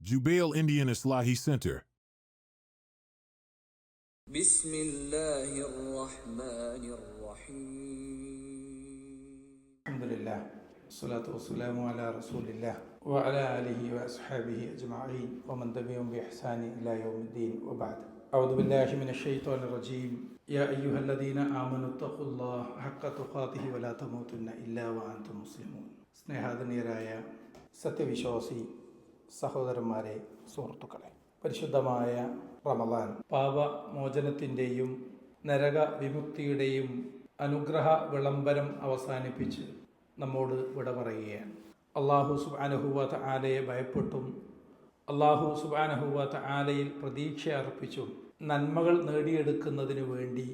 Jubail Indian Islahi Center. بسم الله الرحمن الرحيم الحمد لله والصلاة والسلام على رسول الله وعلى آله وأصحابه أجمعين ومن تبعهم بإحسان إلى يوم الدين وبعد أعوذ بالله من الشيطان الرجيم يا أيها الذين آمنوا اتقوا الله حق تقاته ولا تموتن إلا وأنتم مسلمون സ്നേഹാദനീയരായ സത്യവിശ്വാസി സഹോദരന്മാരെ, സുഹൃത്തുക്കളെ, പരിശുദ്ധമായ റമദാൻ പാപമോചനത്തിൻ്റെയും നരക വിമുക്തിയുടെയും അനുഗ്രഹ വിളംബരം അവസാനിപ്പിച്ച് നമ്മോട് വിട പറയുകയാണ്. അള്ളാഹു സുബ്ഹാനഹു വ തആലയെ ഭയപ്പെട്ടും അള്ളാഹു സുബ്ഹാനഹു വ തആലയിൽ പ്രതീക്ഷ അർപ്പിച്ചും നന്മകൾ നേടിയെടുക്കുന്നതിന് വേണ്ടി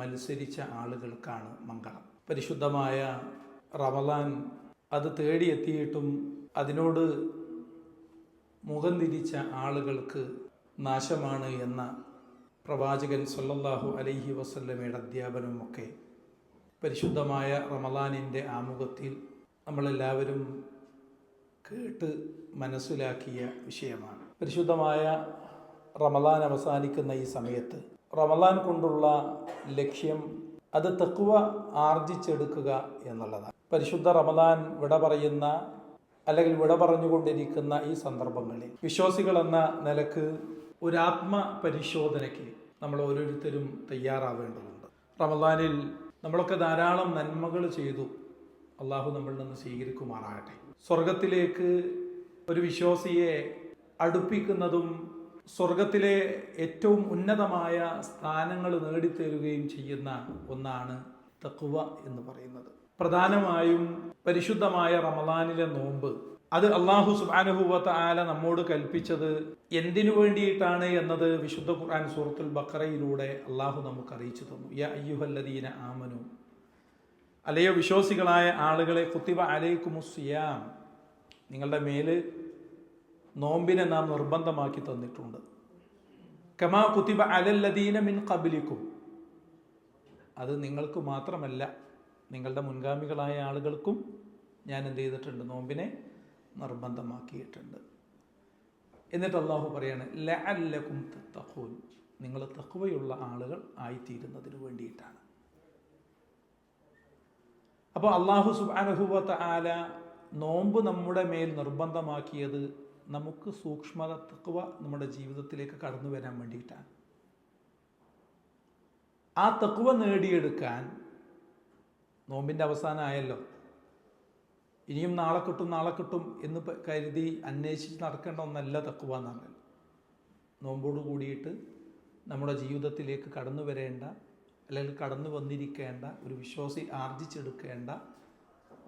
മത്സരിച്ച ആളുകൾക്കാണ് മംഗളം. പരിശുദ്ധമായ റമദാൻ അത് തേടിയെത്തിയിട്ടും അതിനോട് മുഖം തിരിച്ച ആളുകൾക്ക് നാശമാണ് എന്ന പ്രവാചകൻ സല്ലല്ലാഹു അലൈഹി വസല്ലമയുടെ അധ്യാപനമൊക്കെ പരിശുദ്ധമായ റമദാനിൻ്റെ ആമുഖത്തിൽ നമ്മളെല്ലാവരും കേട്ട് മനസ്സിലാക്കിയ വിഷയമാണ്. പരിശുദ്ധമായ റമദാൻ അവസാനിക്കുന്ന ഈ സമയത്ത് റമദാൻ കൊണ്ടുള്ള ലക്ഷ്യം അത് തഖ്വ ആർജിച്ചെടുക്കുക എന്നുള്ളതാണ്. പരിശുദ്ധ റമദാൻ വിട പറയുന്ന അല്ലെങ്കിൽ വിട പറഞ്ഞുകൊണ്ടിരിക്കുന്ന ഈ സന്ദർഭങ്ങളിൽ വിശ്വാസികൾ എന്ന നിലക്ക് ഒരു ആത്മപരിശോധനയ്ക്ക് നമ്മൾ ഓരോരുത്തരും തയ്യാറാവേണ്ടതുണ്ട്. റമദാനിൽ നമ്മളൊക്കെ ധാരാളം നന്മകൾ ചെയ്തു. അള്ളാഹു നമ്മളിൽ നിന്ന് സ്വീകരിക്കുമാറാകട്ടെ. സ്വർഗത്തിലേക്ക് ഒരു വിശ്വാസിയെ അടുപ്പിക്കുന്നതും സ്വർഗത്തിലെ ഏറ്റവും ഉന്നതമായ സ്ഥാനങ്ങൾ നേടിത്തരുകയും ചെയ്യുന്ന ഒന്നാണ് തഖ്വ എന്ന് പറയുന്നത്. പ്രധാനമായും പരിശുദ്ധമായ റമദാനിലെ നോമ്പ് അത് അള്ളാഹു സുബ്ഹാനഹു വ തആല നമ്മോട് കൽപ്പിച്ചത് എന്തിനു വേണ്ടിയിട്ടാണ് എന്നത് വിശുദ്ധ ഖുർആൻ സൂറത്തുൽ ബഖറയിലൂടെ അള്ളാഹു നമുക്ക് അറിയിച്ചു തന്നു. യാ അയ്യുഹല്ലദീന ആമനു, അല്ലയോ വിശ്വാസികളായ ആളുകളെ, കുത്തിബ അലൈക്കുമുസ്സിയാം, നിങ്ങളുടെ മേല് നോമ്പിനെ നാം നിർബന്ധമാക്കി തന്നിട്ടുണ്ട്. കമാ കുത്തിബ അലല്ലദീന മിൻ ഖബ്ലിക്കും, അത് നിങ്ങൾക്ക് മാത്രമല്ല നിങ്ങളുടെ മുൻഗാമികളായ ആളുകൾക്കും ഞാൻ എന്ത് ചെയ്തിട്ടുണ്ട്? നോമ്പിനെ നിർബന്ധമാക്കിയിട്ടുണ്ട്. എന്നിട്ട് അള്ളാഹു പറയാണ് ലഅല്ലകും തത്തഖൂൻ, നിങ്ങൾ തഖ്വയുള്ള ആളുകൾ ആയിത്തീരുന്നതിന് വേണ്ടിയിട്ടാണ്. അപ്പോൾ അള്ളാഹു സുബ്ഹാനഹു വ തആല നോമ്പ് നമ്മുടെ മേൽ നിർബന്ധമാക്കിയത് നമുക്ക് സൂക്ഷ്മത, തഖ്വ നമ്മുടെ ജീവിതത്തിലേക്ക് കടന്നു വരാൻ വേണ്ടിയിട്ടാണ്. ആ തഖ്വ നേടിയെടുക്കാൻ നോമ്പിൻ്റെ അവസാനമായല്ലോ, ഇനിയും നാളെ കിട്ടും എന്ന് കരുതി അന്വേഷിച്ച് നടക്കേണ്ട ഒന്നല്ല തഖ്വ എന്ന് പറഞ്ഞാൽ. നോമ്പോട് കൂടിയിട്ട് നമ്മുടെ ജീവിതത്തിലേക്ക് കടന്നു വരേണ്ട അല്ലെങ്കിൽ കടന്നു വന്നിരിക്കേണ്ട ഒരു വിശ്വാസി ആർജിച്ചെടുക്കേണ്ട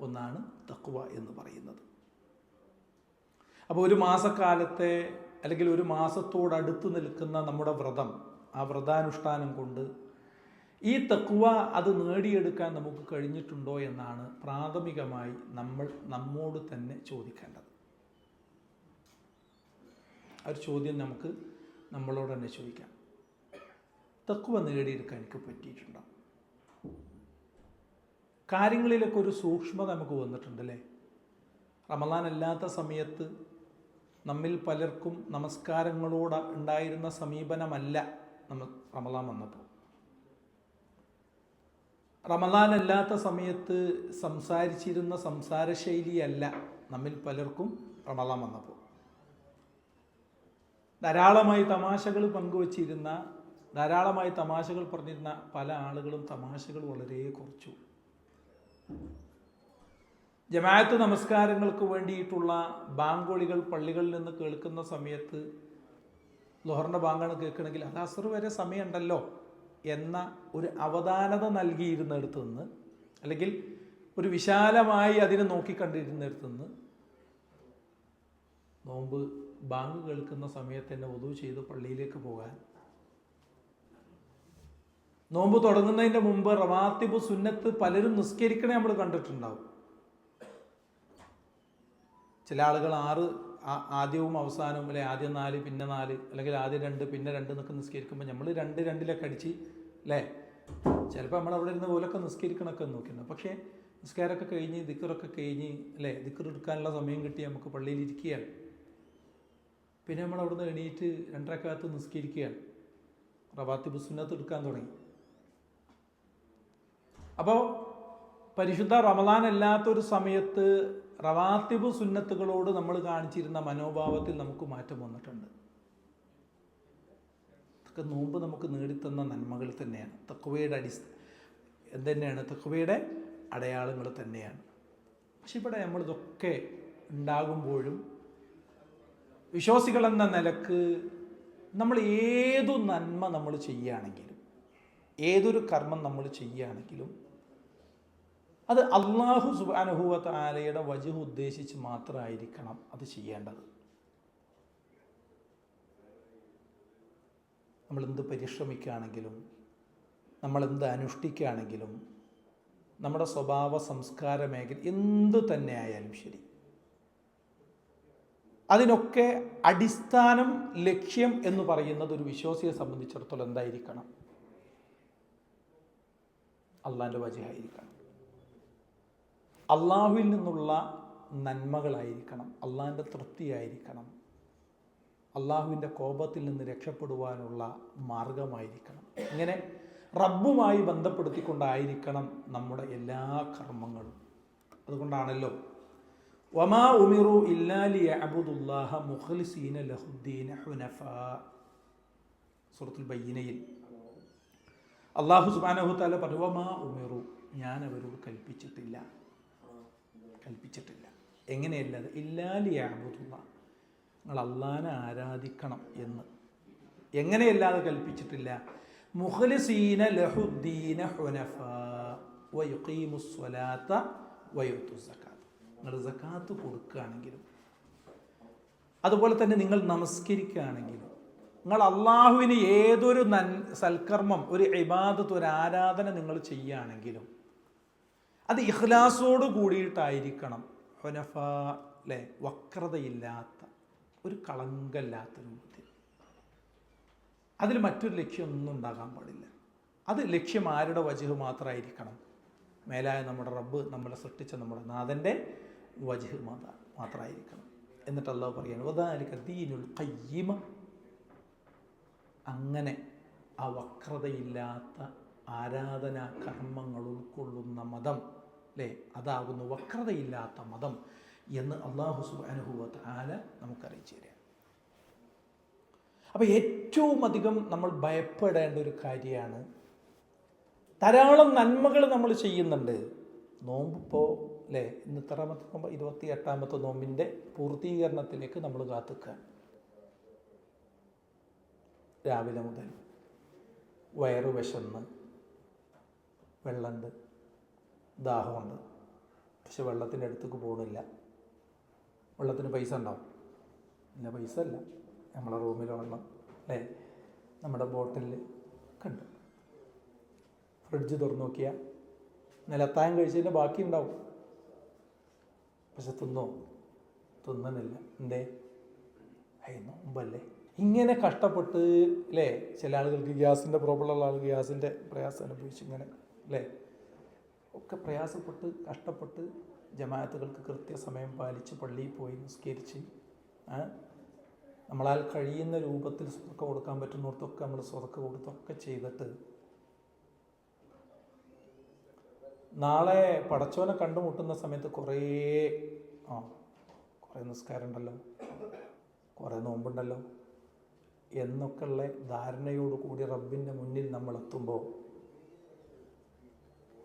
ഒന്നാണ് തഖ്വ എന്ന് പറയുന്നത്. അപ്പോൾ ഒരു മാസക്കാലത്തെ അല്ലെങ്കിൽ ഒരു മാസത്തോടടുത്ത് നിൽക്കുന്ന നമ്മുടെ വ്രതം, ആ വ്രതാനുഷ്ഠാനം കൊണ്ട് ഈ തഖ്വ അത് നേടിയെടുക്കാൻ നമുക്ക് കഴിഞ്ഞിട്ടുണ്ടോ എന്നാണ് പ്രാഥമികമായി നമ്മൾ നമ്മോട് തന്നെ ചോദിക്കേണ്ടത്. ആ ഒരു ചോദ്യം നമുക്ക് നമ്മളോട് തന്നെ ചോദിക്കാം. തഖ്വ നേടിയെടുക്കാൻ എനിക്ക് പറ്റിയിട്ടുണ്ടോ? കാര്യങ്ങളിലൊക്കെ ഒരു സൂക്ഷ്മത നമുക്ക് വന്നിട്ടുണ്ടല്ലേ. റമദാൻ അല്ലാത്ത സമയത്ത് നമ്മിൽ പലർക്കും നമസ്കാരങ്ങളോട് ഉണ്ടായിരുന്ന സമീപനമല്ല റമദാൻ വന്നപ്പോൾ. റമദാൻ അല്ലാത്ത സമയത്ത് സംസാരിച്ചിരുന്ന സംസാര ശൈലിയല്ല നമ്മിൽ പലർക്കും റമദാൻ വന്നപ്പോൾ. ധാരാളമായി തമാശകൾ പങ്കുവച്ചിരുന്ന, ധാരാളമായി തമാശകൾ പറഞ്ഞിരുന്ന പല ആളുകളും തമാശകൾ വളരെ കുറച്ചു. ജമാഅത്ത് നമസ്കാരങ്ങൾക്ക് വേണ്ടിയിട്ടുള്ള ബാങ്കുളികൾ പള്ളികളിൽ നിന്ന് കേൾക്കുന്ന സമയത്ത് ളുഹറിൻ്റെ ബാങ്കാണ് കേൾക്കണമെങ്കിൽ അത് അസ്ർ വരെ സമയമുണ്ടല്ലോ എന്ന ഒരു അവധാനത നൽകിയിരുന്നിടത്തു നിന്ന്, അല്ലെങ്കിൽ ഒരു വിശാലമായി അതിനെ നോക്കിക്കണ്ടിരുന്നിടത്തു നിന്ന്, നോമ്പ് ബാങ്ക് കേൾക്കുന്ന സമയത്ത് തന്നെ വുദൂ ചെയ്ത് പള്ളിയിലേക്ക് പോകാൻ, നോമ്പ് തുടങ്ങുന്നതിൻ്റെ മുമ്പ് റവാത്തിബ് സുന്നത്ത് പലരും നിസ്കരിക്കണേ നമ്മൾ കണ്ടിട്ടുണ്ടാവും. ചില ആളുകൾ ആദ്യവും അവസാനവും, അല്ലെ ആദ്യം 4 പിന്നെ 4, അല്ലെങ്കിൽ ആദ്യം 2 പിന്നെ 2 എന്നൊക്കെ നിസ്കരിക്കുമ്പോൾ നമ്മൾ 2-2 അടിച്ച് അല്ലേ, ചിലപ്പോൾ നമ്മളവിടെ ഇരുന്ന് പോലൊക്കെ നിസ്കരിക്കണമൊക്കെ നോക്കിയിരുന്നു. പക്ഷേ നിസ്കാരമൊക്കെ കഴിഞ്ഞ് ദിക്റൊക്കെ കഴിഞ്ഞ് അല്ലേ, ദിക്ർ എടുക്കാനുള്ള സമയം കിട്ടി നമുക്ക് പള്ളിയിൽ ഇരിക്കുകയാണ്. പിന്നെ നമ്മൾ അവിടുന്ന് എണീറ്റ് 2 റക്അത്ത് നിസ്കരിക്കുകയാണ്, റവാത്തിബ് സുന്നത്ത് എടുക്കാൻ തുടങ്ങി. അപ്പോൾ പരിശുദ്ധ റമദാൻ അല്ലാത്തൊരു സമയത്ത് റവാത്തിബ് സുന്നത്തുകളോട് നമ്മൾ കാണിച്ചിരുന്ന മനോഭാവത്തിൽ നമുക്ക് മാറ്റം വന്നിട്ടുണ്ട്. ഇതൊക്കെ നോമ്പ് നമുക്ക് നേടിത്തന്ന നന്മകൾ തന്നെയാണ്. തഖ്വയുടെ എന്തുതന്നെയാണ്? തഖ്വയുടെ അടയാളങ്ങൾ തന്നെയാണ്. പക്ഷെ ഇവിടെ നമ്മളിതൊക്കെ ഉണ്ടാകുമ്പോഴും വിശ്വാസികളെന്ന നിലക്ക് നമ്മൾ ഏതു നന്മ നമ്മൾ ചെയ്യുകയാണെങ്കിലും, ഏതൊരു കർമ്മം നമ്മൾ ചെയ്യുകയാണെങ്കിലും അത് അല്ലാഹു സുബ്ഹാനഹു വ തആലയുടെ വജ്ഹ് ഉദ്ദേശിച്ച് മാത്രമായിരിക്കണം അത് ചെയ്യേണ്ടത്. നമ്മളെന്ത് പരിശ്രമിക്കുകയാണെങ്കിലും, നമ്മളെന്ത് അനുഷ്ഠിക്കുകയാണെങ്കിലും, നമ്മുടെ സ്വഭാവ സംസ്കാര മേഖല എന്തു തന്നെ ആയാലും ശരി, അതിനൊക്കെ അടിസ്ഥാനം, ലക്ഷ്യം എന്ന് പറയുന്നത് ഒരു വിശ്വാസിയെ സംബന്ധിച്ചിടത്തോളം എന്തായിരിക്കണം? അള്ളാഹിൻ്റെ വജ്ഹായിരിക്കണം, അള്ളാഹുവിൽ നിന്നുള്ള നന്മകളായിരിക്കണം, അള്ളാഹിൻ്റെ തൃപ്തിയായിരിക്കണം, അള്ളാഹുവിൻ്റെ കോപത്തിൽ നിന്ന് രക്ഷപ്പെടുവാനുള്ള മാർഗമായിരിക്കണം. ഇങ്ങനെ റബ്ബുമായി ബന്ധപ്പെടുത്തിക്കൊണ്ടായിരിക്കണം നമ്മുടെ എല്ലാ കർമ്മങ്ങളും. അതുകൊണ്ടാണല്ലോ വമാ ഉമിറു ഇല്ലാ ലിയഅബ്ദുല്ലാഹ മുഖ്ലിസീന ലഹുദ്ദീന ഹുനഫാ, സൂറത്തുൽ ബയ്യിനയിൽ അല്ലാഹു സുബ്ഹാനഹു വ തആല പറഞ്ഞു, വമാ ഉമിറു, ഞാൻ അവരോട് കൽപ്പിച്ചിട്ടില്ല. എങ്ങനെയല്ലാതെ? ഇല്ലാ ലിയഅബ്ദുല്ലാഹ, നിങ്ങൾ അള്ളാഹനെ ആരാധിക്കണം എന്ന്. എങ്ങനെയല്ലാതെ കൽപ്പിച്ചിട്ടില്ല? മുഖ്ലിസീന ലഹുദ്ദീന ഹുനഫാ വയുഖീമുസ് സ്വലാത്ത വയുത്തുസ് സകാത്ത്. നിങ്ങൾ സകാത്ത് കൊടുക്കുകയാണെങ്കിലും, അതുപോലെ തന്നെ നിങ്ങൾ നമസ്കരിക്കുകയാണെങ്കിലും, നിങ്ങൾ അള്ളാഹുവിന് ഏതൊരു സൽക്കർമ്മം, ഒരു ഇബാദത്ത്, ഒരു ആരാധന നിങ്ങൾ ചെയ്യുകയാണെങ്കിലും അത് ഇഖ്ലാസോട് കൂടിയിട്ടായിരിക്കണം. ഹുനഫാ, അല്ലേ? വക്രതയില്ലാത്ത, ഒരു കളങ്കമില്ലാത്ത രൂപത്തിൽ. അതിൽ മറ്റൊരു ലക്ഷ്യമൊന്നും ഉണ്ടാകാൻ പാടില്ല. അത് ലക്ഷ്യം ആരുടെ വജ്ഹ് മാത്രമായിരിക്കണം? മേലായ നമ്മുടെ റബ്ബ്, നമ്മളെ സൃഷ്ടിച്ച നമ്മുടെ നാഥൻ്റെ വജ്ഹ് മാത്രമായിരിക്കണം. എന്നിട്ട് അല്ലാഹു പറയാണ്, വദാലിക ദീനുൽ ഖയ്യിമ, അങ്ങനെ ആ വക്രതയില്ലാത്ത ആരാധനാ കർമ്മങ്ങൾ ഉൾക്കൊള്ളുന്ന മതം, അല്ലേ? അതാകുന്നു വക്രതയില്ലാത്ത മതം എന്ന് അല്ലാഹു സുബ്ഹാനഹു വ തആല നമുക്കറിയിച്ചു തരാം. അപ്പോൾ ഏറ്റവും അധികം നമ്മൾ ഭയപ്പെടേണ്ട ഒരു കാര്യമാണ്, ധാരാളം നന്മകൾ നമ്മൾ ചെയ്യുന്നുണ്ട്. നോമ്പിപ്പോൾ, അല്ലേ? ഇന്ന് ഇത്രാമത്തെ നോമ്പ്? 28ാമത്തെ നോമ്പിൻ്റെ പൂർത്തീകരണത്തിലേക്ക് നമ്മൾ കാത്തുക്കുക. രാവിലെ മുതൽ വയറു വിശന്ന്, വെള്ളമുണ്ട്, ദാഹമുണ്ട്, പക്ഷെ വെള്ളത്തിൻ്റെ അടുത്തേക്ക് പോകണില്ല. വെള്ളത്തിന് പൈസ ഉണ്ടാവും? ഇല്ല, പൈസ അല്ല. നമ്മളെ റൂമിലെ വെള്ളം, അല്ലേ? നമ്മുടെ ബോട്ടിലിൽ ഒക്കെ ഉണ്ട്. ഫ്രിഡ്ജ് തുറന്നു നോക്കിയാൽ നിലത്തായം കഴിച്ചതിൻ്റെ ബാക്കി ഉണ്ടാവും, പക്ഷെ തിന്നണില്ല. എന്തേ? നോമ്പല്ലേ? ഇങ്ങനെ കഷ്ടപ്പെട്ട്, അല്ലേ? ചില ആളുകൾക്ക് ഗ്യാസിൻ്റെ പ്രോബ്ലം ഉള്ള ആൾ ഗ്യാസിൻ്റെ പ്രയാസം അനുഭവിച്ച് ഇങ്ങനെ, അല്ലേ? ഒക്കെ പ്രയാസപ്പെട്ട് കഷ്ടപ്പെട്ട് ജമാഅത്തുകൾക്ക് കൃത്യസമയം പാലിച്ച് പള്ളിയിൽ പോയി നിസ്കരിച്ച്, നമ്മളാൽ കഴിയുന്ന രൂപത്തിൽ സ്വതക്ക കൊടുക്കാൻ പറ്റുന്നിടത്തൊക്കെ നമ്മൾ സ്വതക്ക കൊടുത്തൊക്കെ ചെയ്തിട്ട് നാളെ പടച്ചോനെ കണ്ടുമുട്ടുന്ന സമയത്ത് കുറേ നിസ്കാരം ഉണ്ടല്ലോ, കുറേ നോമ്പുണ്ടല്ലോ എന്നൊക്കെയുള്ള ധാരണയോടുകൂടി റബ്ബിൻ്റെ മുന്നിൽ നമ്മൾ എത്തുമ്പോൾ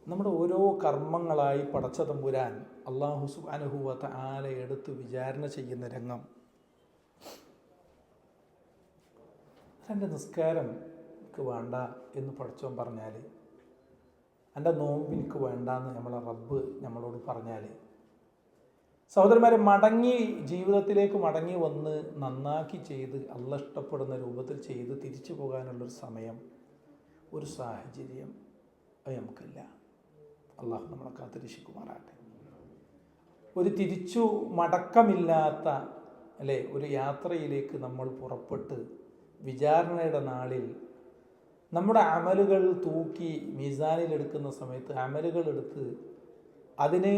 നമ്മുടെ ഓരോ കർമ്മങ്ങളായി പടച്ച തമ്പുരാൻ അല്ലാഹു സുബ്ഹാനഹു വ തആല എടുത്ത് വിചാരണ ചെയ്യുന്ന രംഗം. എൻ്റെ നിസ്കാരം എനിക്ക് വേണ്ട എന്ന് പടച്ചോൻ പറഞ്ഞാൽ, എൻ്റെ നോമ്പ് എനിക്ക് വേണ്ടാന്ന് നമ്മളെ റബ്ബ് നമ്മളോട് പറഞ്ഞാൽ, സഹോദരന്മാരെ, ജീവിതത്തിലേക്ക് മടങ്ങി വന്ന് നന്നാക്കി ചെയ്ത് അള്ളാഹ് ഇഷ്ടപ്പെടുന്ന രൂപത്തിൽ ചെയ്ത് തിരിച്ചു പോകാനുള്ളൊരു സമയം, ഒരു സാഹചര്യം അത് നമുക്കില്ല. അള്ളാഹു നമ്മളെ കാത്തുരക്ഷിക്കുമാറാട്ടെ. ഒരു തിരിച്ചു മടക്കമില്ലാത്ത, അല്ലേ, ഒരു യാത്രയിലേക്ക് നമ്മൾ പുറപ്പെട്ട് വിചാരണയുടെ നാളിൽ നമ്മുടെ അമലുകൾ തൂക്കി മീസാനിലെടുക്കുന്ന സമയത്ത് അമലുകൾ എടുത്ത് അതിന്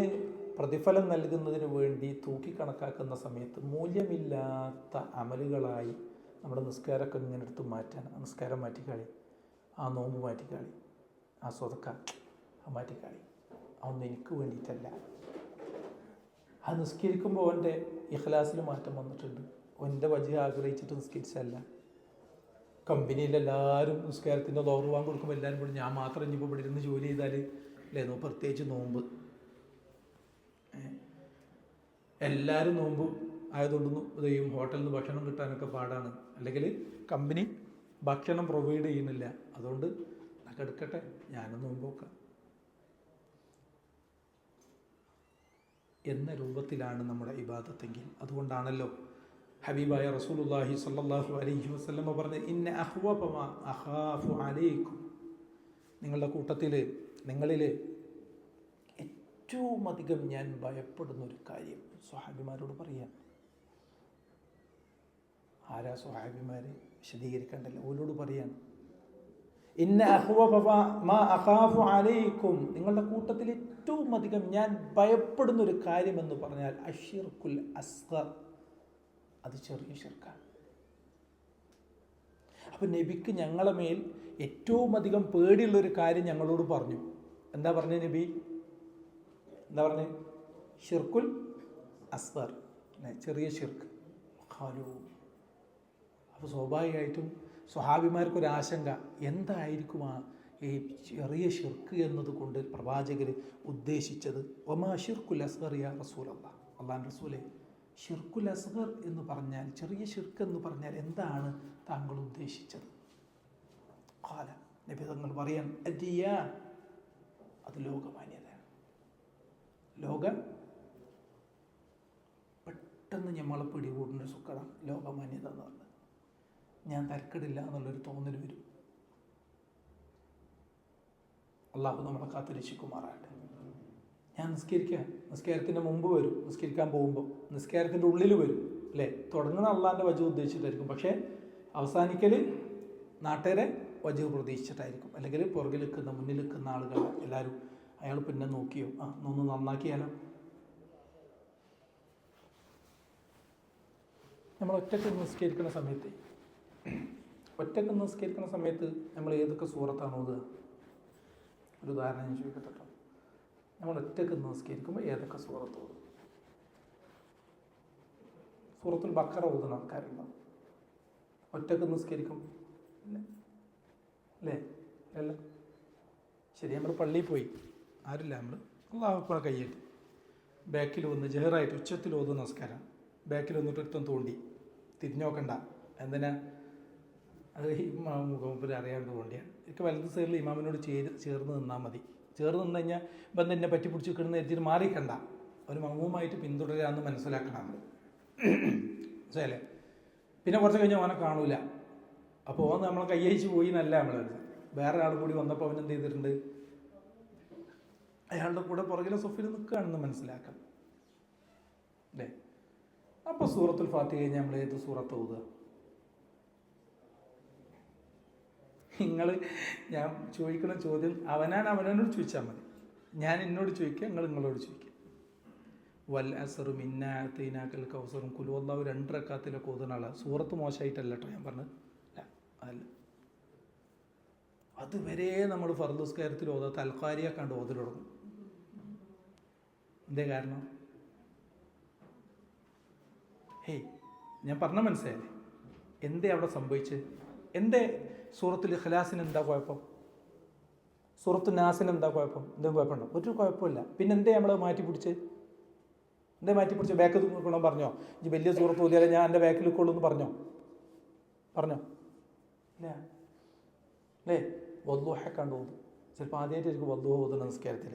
പ്രതിഫലം നൽകുന്നതിന് വേണ്ടി തൂക്കിക്കണക്കാക്കുന്ന സമയത്ത് മൂല്യമില്ലാത്ത അമലുകളായി നമ്മുടെ നിസ്കാരമൊക്കെ ഇങ്ങനെ എടുത്ത് മാറ്റാൻ. നിസ്കാരം മാറ്റിക്കാളി, ആ നോമ്പ് മാറ്റിക്കാളി, ആ സ്വതക്ക മാറ്റിക്കാളി, അതൊന്നും എനിക്ക് വേണ്ടിയിട്ടല്ല. ആ നിസ്കരിക്കുമ്പോൾ അവൻ്റെ ഇഖ്ലാസിൽ മാറ്റം വന്നിട്ടുണ്ട്. അവൻ്റെ വജ് ആഗ്രഹിച്ചിട്ട് നിസ്കരിച്ചല്ല. കമ്പനിയിലെല്ലാവരും നിസ്കാരത്തിൻ്റെ ദൗർവാൻ കൊടുക്കുമ്പോൾ എല്ലാവരും കൂടി ഞാൻ മാത്രം ഇനിയിപ്പോൾ ഇവിടെ ഇരുന്ന് ജോലി ചെയ്താൽ അല്ലേ, പ്രത്യേകിച്ച് നോമ്പ് എല്ലാവരും നോമ്പ് ആയതുകൊണ്ടൊന്നും ഇതെയും ഹോട്ടലിൽ നിന്ന് ഭക്ഷണം കിട്ടാനൊക്കെ പാടാണ്. അല്ലെങ്കിൽ കമ്പനി ഭക്ഷണം പ്രൊവൈഡ് ചെയ്യുന്നില്ല, അതുകൊണ്ട് അതൊക്കെ എടുക്കട്ടെ, ഞാനും നോമ്പ് നോക്കാം എന്ന രൂപത്തിലാണ് നമ്മുടെ ഇബാദത്തെങ്കിൽ. അതുകൊണ്ടാണല്ലോ ഹബീബായ റസൂലുള്ളാഹി സ്വല്ലല്ലാഹു അലൈഹി വസല്ലം പറഞ്ഞ ഇന്ന അഖ്വഫ മാ അഖാഫു അലൈക്കും, നിങ്ങളുടെ കൂട്ടത്തിൽ നിങ്ങളിൽ ഏറ്റവും അധികം ഞാൻ ഭയപ്പെടുന്നൊരു കാര്യം സ്വഹാബിമാരോട് പറയാം. ആരാ സ്വഹാബിമാർ വിശദീകരിക്കണ്ടല്ലോ, ഓരോട് പറയാൻ. ഇന്ന അഖ്വഫ മാ അഖാഫു അലൈക്കും, നിങ്ങളുടെ കൂട്ടത്തിൽ ഏറ്റവും അധികം ഞാൻ ഭയപ്പെടുന്നൊരു കാര്യമെന്ന് പറഞ്ഞാൽ അശ്ശിർക്കുൽ അസ്ഗർ, അത് ചെറിയ ശിർക്കാണ്. അപ്പം നബിക്ക് ഞങ്ങളെ മേൽ ഏറ്റവും അധികം പേടിയുള്ളൊരു കാര്യം ഞങ്ങളോട് പറഞ്ഞു. എന്താ പറഞ്ഞ നബി? എന്താ പറഞ്ഞത്? ഷിർക്കുൽ അസ്ഗർ, ചെറിയ ഷിർക്ക്. ഖാലു, അപ്പോൾ സ്വാഭാവികമായിട്ടും സ്വഹാബിമാർക്കൊരാശങ്ക, എന്തായിരിക്കും ആ ഈ ചെറിയ ഷിർക്ക് എന്നതുകൊണ്ട് പ്രവാചകർ ഉദ്ദേശിച്ചത്? ഒമാ ഷിർക്കുൽ അസ്ഗർ യാ റസൂലല്ലാഹ്, അല്ലാഹുവിൻ്റെ റസൂലേ, ഷിർക്കുൽ അസ്ഗർ എന്ന് പറഞ്ഞാൽ, ചെറിയ ഷിർക്ക് എന്ന് പറഞ്ഞാൽ എന്താണ് താങ്കൾ ഉദ്ദേശിച്ചത്? ഖാല, നബി തങ്ങൾ പറയാൻ, അദിയാ, അത് ലോകമാന്യതയാണ്. ലോക പെട്ടെന്ന് നമ്മളെ പിടികൂടുന്ന സുഖം ലോകമാന്യത എന്ന് പറഞ്ഞത്. ഞാൻ തരക്കെടില്ല എന്നുള്ളൊരു തോന്നൽ വരും. അള്ളാഹു നമ്മളെ കാത്തുരക്ഷിക്കുമാറാകട്ടെ. ഞാൻ നിസ്കരിക്കാൻ, നിസ്കാരത്തിൻ്റെ മുമ്പ് വരും, നിസ്കരിക്കാൻ പോകുമ്പോൾ നിസ്കാരത്തിൻ്റെ ഉള്ളിൽ വരും അല്ലേ, തുടങ്ങുന്ന അള്ളാഹിൻ്റെ വജു ഉദ്ദേശിച്ചിട്ടായിരിക്കും, പക്ഷേ അവസാനിക്കൽ നാട്ടുകാരെ വജു പ്രതീക്ഷിച്ചിട്ടായിരിക്കും. അല്ലെങ്കിൽ പുറകിൽ നിൽക്കുന്ന മുന്നിൽ നിൽക്കുന്ന ആളുകൾ എല്ലാവരും അയാൾ പിന്നെ നോക്കിയോ, ഒന്ന് നന്നാക്കിയാലോ. നമ്മൾ ഒറ്റക്ക് നിസ്കരിക്കുന്ന സമയത്ത് നമ്മൾ ഏതൊക്കെ സൂറത്താണ് ഓതുക? ഒരു ഉദാഹരണം ഞാൻ ചോദിക്കട്ടോ. നമ്മൾ ഒറ്റക്ക് നിസ്കരിക്കുമ്പോൾ ഏതൊക്കെ സൂറത്ത് ഓതും? സൂറത്തുൽ ബഖറ ഓതുന്ന ആൾക്കാരുണ്ടാവും ഒറ്റക്ക് നിസ്കരിക്കും അല്ലേ? അല്ല, ശരി. നമ്മൾ പള്ളിയിൽ പോയി, ആരില്ല, നമ്മൾ അള്ളാഹു കയ്യേറ്റി ബാക്കിൽ വന്ന് ജഹറായിട്ട് ഉച്ചത്തിൽ ഓതുന്ന നമസ്കാരം, ബാക്കിൽ വന്നിട്ട് ഒരുത്തം തോണ്ടി, തിരിഞ്ഞു നോക്കണ്ട. എന്തിനാ? അത് മുഖമുമ്പിൽ അറിയാണ്ട് തോണ്ടിയാണ്. എനിക്ക് വലത് സൈഡിൽ ഇമാമിനോട് ചേർന്ന് നിന്നാൽ മതി. ചേർന്ന് നിന്ന് കഴിഞ്ഞാൽ ഇപ്പം എന്നെ പറ്റി പിടിച്ച് കിടന്ന് എത്തിയിട്ട് മാറിക്കണ്ട, ഒരു മഹ്മൂമായിട്ട് പിന്തുടരാമെന്ന് മനസ്സിലാക്കണം നമ്മൾ, മനസ്സിലല്ലേ? പിന്നെ കുറച്ച് കഴിഞ്ഞാൽ അവനെ കാണൂല, അപ്പോൾ ഓൻ നമ്മളെ കയ്യഴിച്ച് പോയി എന്നല്ല നമ്മൾ. വേറെ ആൾ കൂടി വന്നപ്പോൾ അവൻ എന്ത് ചെയ്തിട്ടുണ്ട്? അയാളുടെ കൂടെ പുറകിലെ സൊഫയിൽ നിൽക്കുകയാണെന്ന് മനസ്സിലാക്കണം അല്ലേ? അപ്പോൾ സൂറത്തുൽ ഫാത്തിഹ കഴിഞ്ഞാൽ നമ്മൾ ഏത് സൂറത്ത് ഓതുക? ഞാൻ ചോദിക്കുന്ന ചോദ്യം അവനോട് ചോദിച്ചാൽ മതി. ഞാൻ എന്നോട് ചോദിക്കുക, നിങ്ങളോട് ചോദിക്കുക. വൽ അസറും ഇന്നാത്തീനാക്കൽ കൗസറും കുലുവല്ലാഹു 2 റക്അത്തിലൊക്കെ ഓതുന്ന ആളാണ്. സൂറത്ത് മോശമായിട്ടല്ല കേട്ടോ ഞാൻ പറഞ്ഞത്, അതല്ല. അതുവരെ നമ്മൾ ഫർദ് നിസ്കാരത്തിൽ ഓതാ തൽക്കാരിയെ കണ്ട് ഓതൽ തുടങ്ങും. എന്തേ കാരണം? ഞാൻ പറഞ്ഞ മനസ്സിലായില്ലേ? എന്തേ അവിടെ സംഭവിച്ചത്? എന്തേ സൂറത്തുൽ ഇഖ്ലാസിന് എന്താ കുഴപ്പം? സൂറത്തു നാസിന് എന്താ കുഴപ്പം? എന്തെങ്കിലും കുഴപ്പമുണ്ടോ? ഒരു കുഴപ്പമില്ല. പിന്നെ എന്തേ നമ്മൾ മാറ്റി പിടിച്ച്? ബാക്കിൽ നിൽക്കണം പറഞ്ഞോ? ഈ വലിയ സൂറത്ത് ഓതിയാലേ ഞാൻ എൻ്റെ ബാക്കിൽ നിൽക്കുള്ളൂ എന്ന് പറഞ്ഞോ? ഇല്ല അല്ലേ? വദ്ദുഹക്കാണ്ട് ഓതും. ചിലപ്പോൾ ആദ്യമായിട്ടായിരിക്കും വദ്ദുഹ ഓതുന്ന നിസ്കാരത്തിൽ.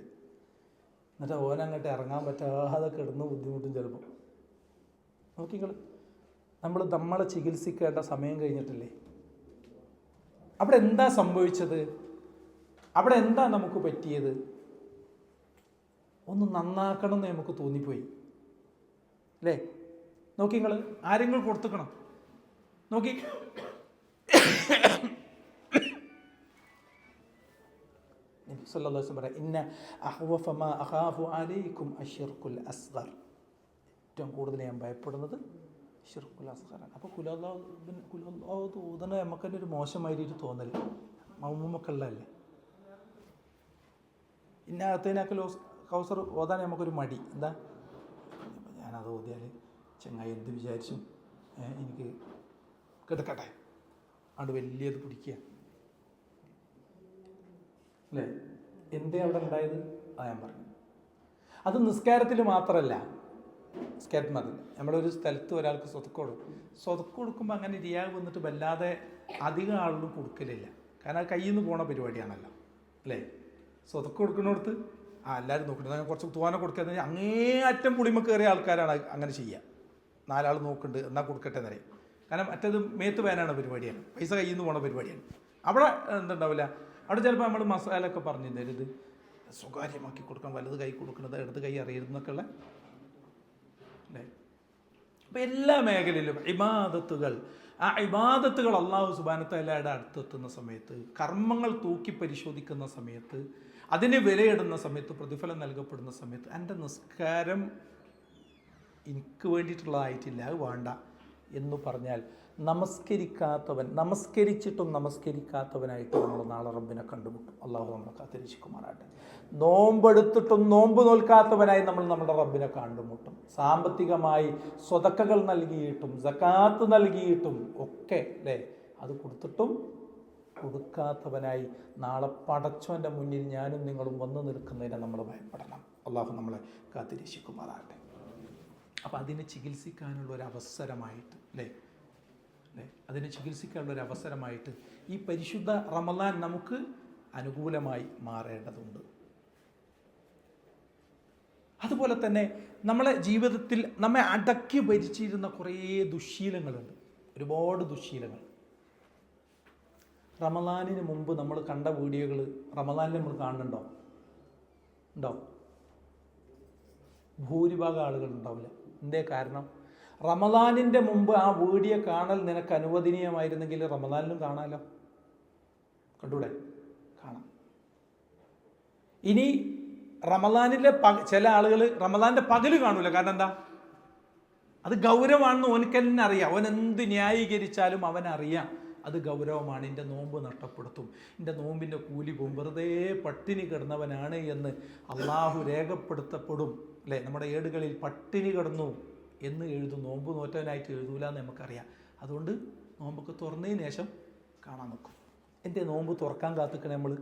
എന്നിട്ട് ഓനങ്ങോട്ട് ഇറങ്ങാൻ പറ്റാതെ കിടന്ന് ബുദ്ധിമുട്ടും ചിലപ്പോൾ. നോക്കിങ്ങൾ, നമ്മളെ ചികിത്സിക്കേണ്ട സമയം കഴിഞ്ഞിട്ടില്ലേ? അവിടെ എന്താ സംഭവിച്ചത്? അവിടെ എന്താ നമുക്ക് പറ്റിയത്? ഒന്ന് നന്നാക്കണം എന്ന് നമുക്ക് തോന്നിപ്പോയി അല്ലേ? നോക്കിങ്ങൾ, ആരെങ്കിലും കൊടുത്തുക്കണം. നോക്കി, സല്ലല്ലാഹു അലൈഹി വസല്ലം പറയാം, ഇന്ന അഖ്വഫ മാ അഖാഫു അലൈക്കും അശ്ശിർക്കുൽ അസ്ഗർ, ഏറ്റവും കൂടുതൽ ഞാൻ ഭയപ്പെടുന്നത് ഷിർക്കുൽ അസ്ഗറാണ്. അപ്പോൾ കുലല്ലാഹു ഊതണ നമുക്ക് തന്നെ ഒരു മോശമായിട്ട് തോന്നൽ മൗമുമൊക്കെയുള്ളതല്ലേ. ഇന്നകത്തേനാക്കൽ കൗസർ ഓതാൻ നമുക്കൊരു മടി. എന്താ, ഞാനത് ഓതിയാൽ ചങ്ങായി എന്ത് വിചാരിച്ചു, എനിക്ക് കിടക്കട്ടെ, അവിടെ വലിയത് പിടിക്കുക അല്ലേ. എന്തേ അവിടെ ഉണ്ടായത് ഞാൻ പറഞ്ഞു. അത് നിസ്കാരത്തിൽ മാത്രമല്ല, നിസ്കാരത്തിൽ മാത്രമല്ല, നമ്മളൊരു സ്ഥലത്ത് ഒരാൾക്ക് സ്വതക്ക് കൊടുക്കുമ്പോൾ അങ്ങനെ റിയാഗ് വന്നിട്ട് വല്ലാതെ അധികം ആളുകളും കൊടുക്കലില്ല. കാരണം അത് കയ്യിൽ നിന്ന് പോണ പരിപാടിയാണല്ലോ അല്ലേ. സ്വതക്ക് കൊടുക്കുന്നിടത്ത് എല്ലാവരും നോക്കുന്നുണ്ട്, കുറച്ച് തൂവാന കൊടുക്കുക, അങ്ങേയറ്റം പുളിമ കയറിയ ആൾക്കാരാണ് അങ്ങനെ ചെയ്യുക. 4 ആൾ നോക്കുന്നുണ്ട്, എന്നാൽ കൊടുക്കട്ടെ എന്നറിയാം. കാരണം മറ്റേത് മേത്ത് വേനാണ് പരിപാടിയാണ്, പൈസ കയ്യിൽ നിന്ന് പോണ പരിപാടിയാണ്. അവിടെ എന്തുണ്ടാവില്ല, അവിടെ ചിലപ്പോൾ നമ്മൾ മസാലയൊക്കെ പറഞ്ഞു തരുത്, സ്വകാര്യമാക്കി കൊടുക്കാൻ, വലത് കൈ കൊടുക്കുന്നത് ഇടത് കൈ അറിയുന്നൊക്കെ ഉള്ള അല്ലേ. അപ്പം എല്ലാ മേഖലയിലും ഇബാദത്തുകൾ, ആ ഇബാദത്തുകൾ അല്ലാഹു സുബ്ഹാനഹു വ തആലയുടെ അടുത്തെത്തുന്ന സമയത്ത്, കർമ്മങ്ങൾ തൂക്കി പരിശോധിക്കുന്ന സമയത്ത്, അതിന് വിലയിടുന്ന സമയത്ത്, പ്രതിഫലം നൽകപ്പെടുന്ന സമയത്ത്, എൻ്റെ നിസ്കാരം എനിക്ക് വേണ്ടിയിട്ടുള്ളതായിട്ടില്ല, അത് വേണ്ട എന്ന് പറഞ്ഞാൽ നമസ്കരിച്ചിട്ടും നമസ്കരിക്കാത്തവനായിട്ട് നമ്മൾ നാളെ റബ്ബിനെ കണ്ടുമുട്ടും. അള്ളാഹു നമ്മളെ കാത്തിരിക്കുമാറാട്ടെ. നോമ്പെടുത്തിട്ടും നോമ്പ് നോൽക്കാത്തവനായി നമ്മൾ നമ്മുടെ റബ്ബിനെ കണ്ടുമുട്ടും. സാമ്പത്തികമായി സ്വതക്കകൾ നൽകിയിട്ടും സക്കാത്ത് നൽകിയിട്ടും ഒക്കെ അല്ലേ, അത് കൊടുത്തിട്ടും കൊടുക്കാത്തവനായി നാളെ പടച്ചവൻ്റെ മുന്നിൽ ഞാനും നിങ്ങളും വന്നു നിൽക്കുന്നതിനെ നമ്മൾ ഭയപ്പെടണം. അള്ളാഹു നമ്മളെ കാത്തിരിക്കുമാറാട്ടെ. അപ്പം അതിനെ ചികിത്സിക്കാനുള്ള ഒരു അവസരമായിട്ട് അല്ലേ, അതിനെ ചികിത്സിക്കാനുള്ള ഒരു അവസരമായിട്ട് ഈ പരിശുദ്ധ റമളാൻ നമുക്ക് അനുകൂലമായി മാറേണ്ടതുണ്ട്. അതുപോലെ തന്നെ നമ്മളെ ജീവിതത്തിൽ നമ്മെ അടക്കി ഭരിച്ചിരുന്ന കുറേ ദുശ്ശീലങ്ങളുണ്ട്, ഒരുപാട് ദുശ്ശീലങ്ങൾ. റമളാനിന് മുമ്പ് നമ്മൾ കണ്ട വീഡിയോകൾ റമളാനിൽ നമ്മൾ കാണുന്നുണ്ടോ? ഉണ്ടോ? ഭൂരിഭാഗം ആളുകൾ ഉണ്ടാവില്ല. എന്തേ കാരണം? റമളാനിൻ്റെ മുമ്പ് ആ വീഡിയോ കാണൽ നിനക്ക് അനുവദനീയമായിരുന്നെങ്കിൽ റമളാനിലും കാണാമല്ലോ. കണ്ടൂടെ? കാണാം. ഇനി റമളാനിലെ ചില ആളുകൾ റമളാൻ്റെ പകല് കാണൂല. കാരണം എന്താ? അത് ഗൗരവമാണെന്ന് ഓനക്കെന്നെ അറിയാം. അവൻ എന്ത് ന്യായീകരിച്ചാലും അവനറിയാം അത് ഗൗരവമാണ്, എൻ്റെ നോമ്പ് നഷ്ടപ്പെടുത്തും, എൻ്റെ നോമ്പിൻ്റെ കൂലി പോകും, വെറുതെ പട്ടിണി കിടന്നവനാണ് എന്ന് അള്ളാഹു രേഖപ്പെടുത്തപ്പെടും അല്ലേ. നമ്മുടെ ഏടുകളിൽ പട്ടിണി കിടന്നു എന്ന് എഴുതും, നോമ്പ് നോറ്റവനായിട്ട് എഴുതൂല എന്ന് നമുക്കറിയാം. അതുകൊണ്ട് നോമ്പൊക്കെ തുറന്നതിന് ശേഷം കാണാൻ നോക്കും. എൻ്റെ നോമ്പ് തുറക്കാൻ കാത്തിക്കണേ നമ്മൾ,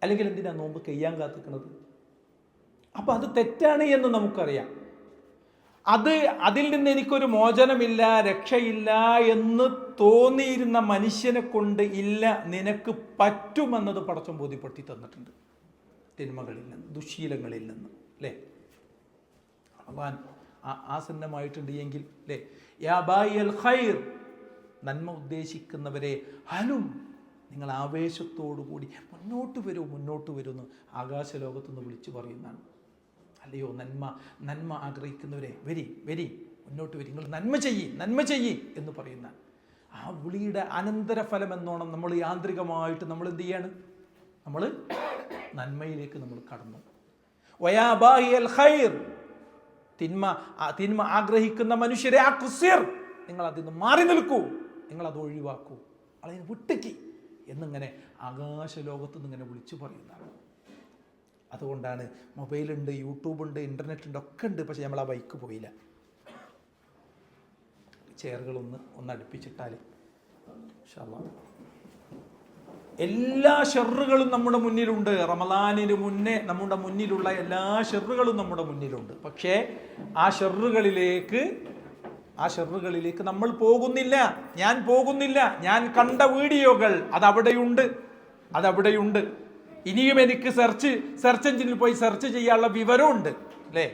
അല്ലെങ്കിൽ എന്തിനാ നോമ്പ് കഴിയാൻ കാത്തിക്കണത്? അപ്പം അത് തെറ്റാണ് എന്ന് നമുക്കറിയാം. അതിൽ നിന്ന് എനിക്കൊരു മോചനമില്ല, രക്ഷയില്ല എന്ന് തോന്നിയിരുന്ന മനുഷ്യനെ കൊണ്ട് ഇല്ല, നിനക്ക് പറ്റുമെന്നത് പടച്ചോൻ ബോധ്യപ്പെടുത്തി തന്നിട്ടുണ്ട്. തിന്മകളിൽ നിന്ന്, ദുശ്ശീലങ്ങളിൽ നിന്ന് അല്ലേ. അള്ളാൻ ആസന്നമായിട്ടുണ്ട് എങ്കിൽ അല്ലേ, യാ ബായിൽ ഖൈർ, നന്മ ഉദ്ദേശിക്കുന്നവരെ, ഹലും, നിങ്ങൾ ആവേശത്തോടു കൂടി മുന്നോട്ട് വരുമെന്ന് ആകാശലോകത്തുനിന്ന് വിളിച്ചു പറയുന്നതാണ്. അല്ലയോ നന്മ ആഗ്രഹിക്കുന്നവരെ, വരി മുന്നോട്ട് വരി, നിങ്ങൾ നന്മ ചെയ്യ് എന്ന് പറയുന്ന ആ വിളിയുടെ അനന്തരഫലം എന്നോണം നമ്മൾ യാന്ത്രികമായിട്ട് നമ്മൾ എന്ത് ചെയ്യാണ്? നമ്മൾ നന്മയിലേക്ക് നമ്മൾ കടന്നു. വയാ ബാഹിയൽ ഖൈർ, തിന്മ ആഗ്രഹിക്കുന്ന മനുഷ്യരെ അക്സിർ, നിങ്ങൾ അതിൽ നിന്ന് മാറി നിൽക്കൂ, നിങ്ങൾ അത് ഒഴിവാക്കൂ, അതിന് വിട്ടേക്ക് എന്നിങ്ങനെ ആകാശലോകത്ത് നിന്ന് ഇങ്ങനെ വിളിച്ചു പറയുന്നതാണ്. അതുകൊണ്ടാണ് മൊബൈലുണ്ട്, യൂട്യൂബുണ്ട്, ഇൻ്റർനെറ്റ് ഉണ്ട്, ഒക്കെ ഉണ്ട്. പക്ഷെ നമ്മൾ ആ ബൈക്ക് പോയില്ല. ചെയറുകളൊന്ന് അടുപ്പിച്ചിട്ടാൽ എല്ലാ ഷെറുകളും നമ്മുടെ മുന്നിലുണ്ട്. റമളാനിന് മുന്നേ നമ്മുടെ മുന്നിലുള്ള എല്ലാ ഷെറുകളും നമ്മുടെ മുന്നിലുണ്ട്. പക്ഷേ ആ ഷെറുകളിലേക്ക് നമ്മൾ പോകുന്നില്ല. ഞാൻ പോകുന്നില്ല. ഞാൻ കണ്ട വീഡിയോകൾ അതവിടെയുണ്ട്. ഇനിയും എനിക്ക് സെർച്ച് എഞ്ചിനിൽ പോയി സെർച്ച് ചെയ്യാനുള്ള വിവരമുണ്ട് അല്ലേ.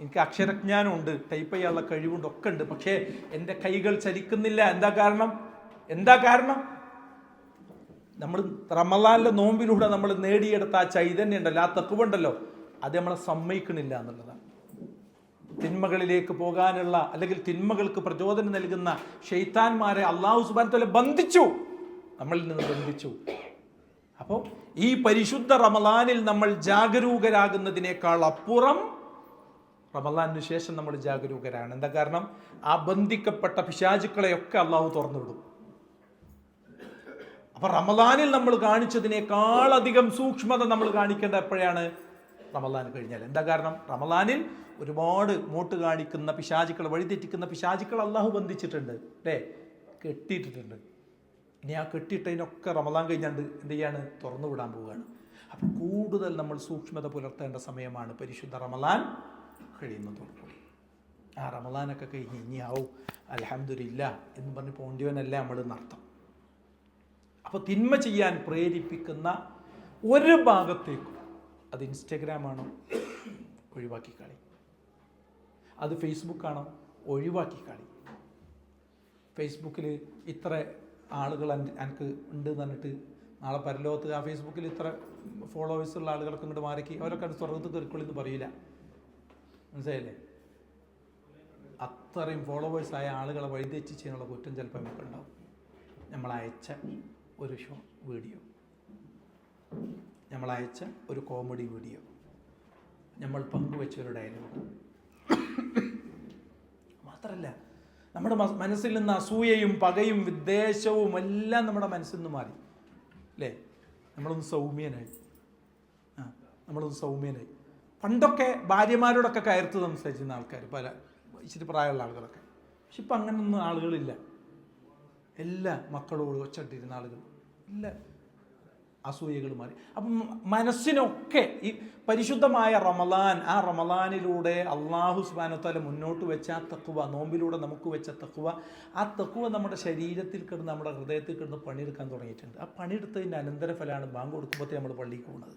എനിക്ക് അക്ഷരജ്ഞാനമുണ്ട്, ടൈപ്പ് ചെയ്യാനുള്ള കഴിവുണ്ട്, ഒക്കെ ഉണ്ട്. പക്ഷേ എൻ്റെ കൈകൾ ചലിക്കുന്നില്ല. എന്താ കാരണം? നമ്മൾ റമളാനിലെ നോമ്പിലൂടെ നമ്മൾ നേടിയെടുത്ത ആ ചൈതന്യം ഉണ്ടല്ലോ, ആ തഖ്വ അത് നമ്മളെ സമ്മതിക്കണില്ല എന്നുള്ളതാണ്. തിന്മകളിലേക്ക് പോകാനുള്ള, അല്ലെങ്കിൽ തിന്മകൾക്ക് പ്രചോദനം നൽകുന്ന ശൈത്താന്മാരെ അല്ലാഹു സുബ്ഹാനഹു വ തആല ബന്ധിച്ചു, നമ്മളിൽ നിന്ന് ബന്ധിച്ചു. അപ്പോൾ ഈ പരിശുദ്ധ റമളാനിൽ നമ്മൾ ജാഗരൂകരാകുന്നതിനേക്കാൾ അപ്പുറം റമളാനിന് ശേഷം നമ്മൾ ജാഗരൂകരാണ്. എന്താ കാരണം? ആ ബന്ധിക്കപ്പെട്ട പിശാചുക്കളെയൊക്കെ അള്ളാഹു തുറന്നുവിടും. അപ്പൊ റമളാനിൽ നമ്മൾ കാണിച്ചതിനേക്കാൾ അധികം സൂക്ഷ്മത നമ്മൾ കാണിക്കേണ്ട എപ്പോഴാണ്? റമളാൻ കഴിഞ്ഞാൽ. എന്താ കാരണം? റമളാനിൽ ഒരുപാട് മോട്ട് കാണിക്കുന്ന പിശാചുക്കൾ, വഴിതെറ്റിക്കുന്ന പിശാചുക്കൾ അള്ളാഹു ബന്ധിച്ചിട്ടുണ്ട്, അല്ലേ? കെട്ടിയിട്ടിട്ടുണ്ട്. ഇനി ആ കെട്ടിയിട്ടതിനൊക്കെ റമളാൻ കഴിഞ്ഞാണ്ട് എന്ത് ചെയ്യാണ്? തുറന്നു വിടാൻ പോവുകയാണ്. അപ്പം കൂടുതൽ നമ്മൾ സൂക്ഷ്മത പുലർത്തേണ്ട സമയമാണ് പരിശുദ്ധ റമളാൻ കഴിയുന്നതോടുകൂടി. ആ റമളാനൊക്കെ കഴിഞ്ഞ് ഇനി ആവും അൽഹംദുലില്ലാ എന്ന് പറഞ്ഞ് പോണ്ടിയവനല്ല നമ്മൾ എന്നർത്ഥം. അപ്പോൾ തിന്മ ചെയ്യാൻ പ്രേരിപ്പിക്കുന്ന ഒരു ഭാഗത്തേക്കും, അത് ഇൻസ്റ്റഗ്രാമാണോ ഒഴിവാക്കി കളി, അത് ഫേസ്ബുക്കാണോ ഒഴിവാക്കി കളി. ഫേസ്ബുക്കിൽ ഇത്ര ആളുകൾ എനിക്ക് ഉണ്ട് എന്ന് പറഞ്ഞിട്ട് നാളെ പരലോകത്ത് ആ ഫേസ്ബുക്കിൽ ഇത്ര ഫോളോവേഴ്സ് ഉള്ള ആളുകളൊക്കെ ഇങ്ങോട്ട് മാറിക്കി അവരൊക്കെ സ്വർഗത്ത് കയറിക്കൊള്ളിന്ന് പറയില്ല. മനസ്സിലായില്ലേ? അത്രയും ഫോളോവേഴ്സായ ആളുകളെ വഴിതെറ്റി ചെയ്യാനുള്ള കുറ്റം ചിലപ്പോൾ നമുക്ക് ഉണ്ടാവും. നമ്മൾ അയച്ച ഒരു വീഡിയോ, നമ്മൾ അയച്ച ഒരു കോമഡി വീഡിയോ, നമ്മൾ പങ്കുവെച്ച ഒരു ഡയലോഗ്, മാത്രമല്ല നമ്മുടെ മനസ്സിൽ നിന്ന് അസൂയയും പകയും വിദ്വേഷവും എല്ലാം നമ്മുടെ മനസ്സിൽ നിന്ന് മാറി, അല്ലേ? നമ്മളൊന്ന് സൗമ്യനായി. പണ്ടൊക്കെ ഭാര്യമാരോടൊക്കെ കയർത്ത് സംസാരിച്ചിരുന്ന ആൾക്കാർ, പല ഇച്ചിരി പ്രായമുള്ള ആളുകളൊക്കെ. പക്ഷെ ഇപ്പം അങ്ങനൊന്നും ആളുകളില്ല. എല്ലാ മക്കളോട് ഒച്ചട്ടിരുന്ന ആളുകൾ ഇല്ല, അസൂയകൾ മാറി. അപ്പം മനസ്സിനൊക്കെ ഈ പരിശുദ്ധമായ റമളാൻ, ആ റമളാനിലൂടെ അള്ളാഹു സുബ്ഹാനഹു വ തആല മുന്നോട്ട് വെച്ച ആ തഖ്വ, നോമ്പിലൂടെ നമുക്ക് വെച്ച തഖ്വ, ആ തഖ്വ നമ്മുടെ ശരീരത്തിൽ കിടന്ന്, നമ്മുടെ ഹൃദയത്തിൽ കിടന്ന് പണിയെടുക്കാൻ തുടങ്ങിയിട്ടുണ്ട്. ആ പണിയെടുത്തതിൻ്റെ അനന്തരഫലമാണ് ബാങ്ക് കൊടുക്കുമ്പോഴത്തേ നമ്മൾ പള്ളിയിൽ പോകുന്നത്.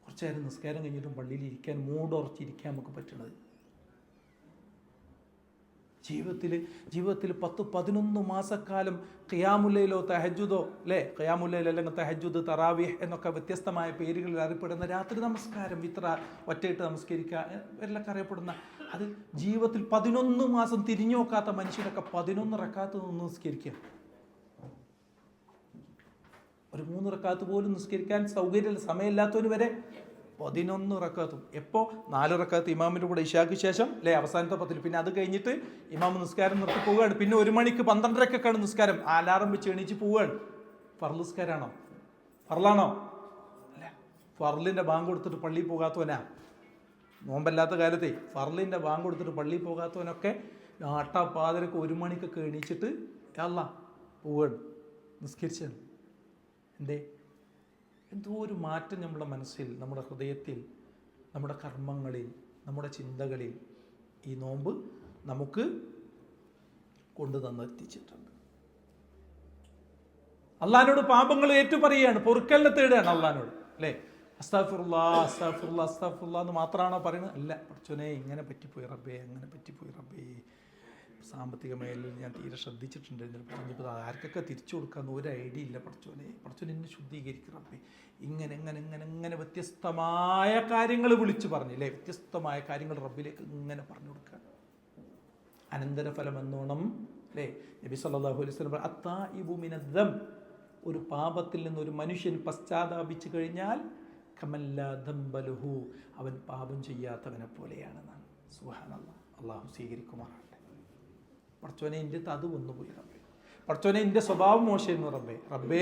കുറച്ച് നേരം നിസ്കാരം കഴിഞ്ഞിട്ടും പള്ളിയിൽ ഇരിക്കാൻ, മൂടുറച്ചിരിക്കാൻ നമുക്ക് പറ്റുന്നത്. ജീവിതത്തിൽ 10-11 മാസക്കാലം ഖിയാമുല്ലയിലോ തഹജ്ജുദോ, അല്ലേ? ഖിയാമുല്ലയിൽ അല്ലെങ്കിൽ തഹജ്ജുദ്, തറാവീഹ് എന്നൊക്കെ വ്യത്യസ്തമായ പേരുകളിൽ അറിയപ്പെടുന്ന രാത്രി നമസ്കാരം, വിത്ര ഒറ്റയിട്ട് നമസ്കരിക്കുക എല്ലാം അറിയപ്പെടുന്ന അത് ജീവിതത്തിൽ 11 മാസം തിരിഞ്ഞു നോക്കാത്ത മനുഷ്യരൊക്കെ 11 റക്അത്ത് നിന്ന് നിസ്കരിക്കുക. ഒരു 3 റക്അത്ത് പോലും നിസ്കരിക്കാൻ സൗകര്യമില്ല, സമയമില്ലാത്തവന് വരെ 11 റക്അത്തും. എപ്പോൾ? 4 റക്അത്ത് ഇമാമിൻ്റെ കൂടെ ഇശാക്ക് ശേഷം, അല്ലേ? അവസാനത്തെ 10. പിന്നെ അത് കഴിഞ്ഞിട്ട് ഇമാം നിസ്കാരം നിർത്തി പോവുകയാണ്. പിന്നെ 1 മണിക്ക് 12:30 നിസ്കാരം. അലാറം വെച്ച് എണീച്ച് പോവുകയാണ്. ഫർള് നിസ്കാരമാണോ? ഫർളാണോ? അല്ല. ഫർളിൻ്റെ ബാങ്ക് കൊടുത്തിട്ട് പള്ളിയിൽ പോകാത്തവനാ. നോമ്പല്ലാത്ത കാലത്തെ ഫർളിൻ്റെ ബാങ്ക് കൊടുത്തിട്ട് പള്ളിയിൽ പോകാത്തവനൊക്കെ പാതിരക്ക് 1 മണിക്കൊക്കെ എണീച്ചിട്ട് അല്ല പോവുകയാണ്, നിസ്കരിച്ചാണ്. എന്തോ ഒരു മാറ്റം നമ്മുടെ മനസ്സിൽ, നമ്മുടെ ഹൃദയത്തിൽ, നമ്മുടെ കർമ്മങ്ങളിൽ, നമ്മുടെ ചിന്തകളിൽ ഈ നോമ്പ് നമുക്ക് കൊണ്ടു തന്നെത്തിച്ചിട്ടുണ്ട്. അള്ളാഹിനോട് പാപങ്ങൾ ഏറ്റുപറയുകയാണ്, പൊറുക്കലിനെ തേടുകയാണ് അള്ളാഹിനോട്, അല്ലേ? അസ്തഗ്ഫിറുല്ലാ എന്ന് മാത്രമാണോ പറയുന്നത്? അല്ല, പടച്ചോനെ ഇങ്ങനെ പറ്റിപ്പോയി റബ്ബേ, അങ്ങനെ പറ്റിപ്പോയി റബ്ബേ, സാമ്പത്തിക മേഖലയിൽ ഞാൻ തീരെ ശ്രദ്ധിച്ചിട്ടുണ്ടായിരുന്നില്ല, ആർക്കൊക്കെ തിരിച്ചു കൊടുക്കാമെന്ന് ഒരു ഐഡിയ ഇല്ല പടച്ചോനെ എന്നെ ശുദ്ധീകരിക്കും റബ്ബേ. ഇങ്ങനെ വ്യത്യസ്തമായ കാര്യങ്ങൾ വിളിച്ചു പറഞ്ഞില്ലേ? വ്യത്യസ്തമായ കാര്യങ്ങൾ റബ്ബിലേക്ക് ഇങ്ങനെ പറഞ്ഞു കൊടുക്കുക. അനന്തരഫലം എന്നോണം, അല്ലേ? നബി സല്ലല്ലാഹു അലൈഹി വസല്ലം അത്താഇബു മിനദ്ദം, ഒരു പാപത്തിൽ നിന്ന് ഒരു മനുഷ്യൻ പശ്ചാത്താപിച്ചു കഴിഞ്ഞാൽ കമല്ലാ ദംബലഹു, അവൻ പാപം ചെയ്യാത്തവനെ പോലെയാണെന്നാണ്. സുബ്ഹാനല്ലാഹ്, അള്ളാഹു സ്വീകരിക്കുമാറാണ്. പടച്ചോനെ എൻ്റെ അത് വന്നുപോയി റബ്ബേ, പടച്ചോനെ എൻ്റെ സ്വഭാവം മോശമായിരുന്നു റബ്ബേ,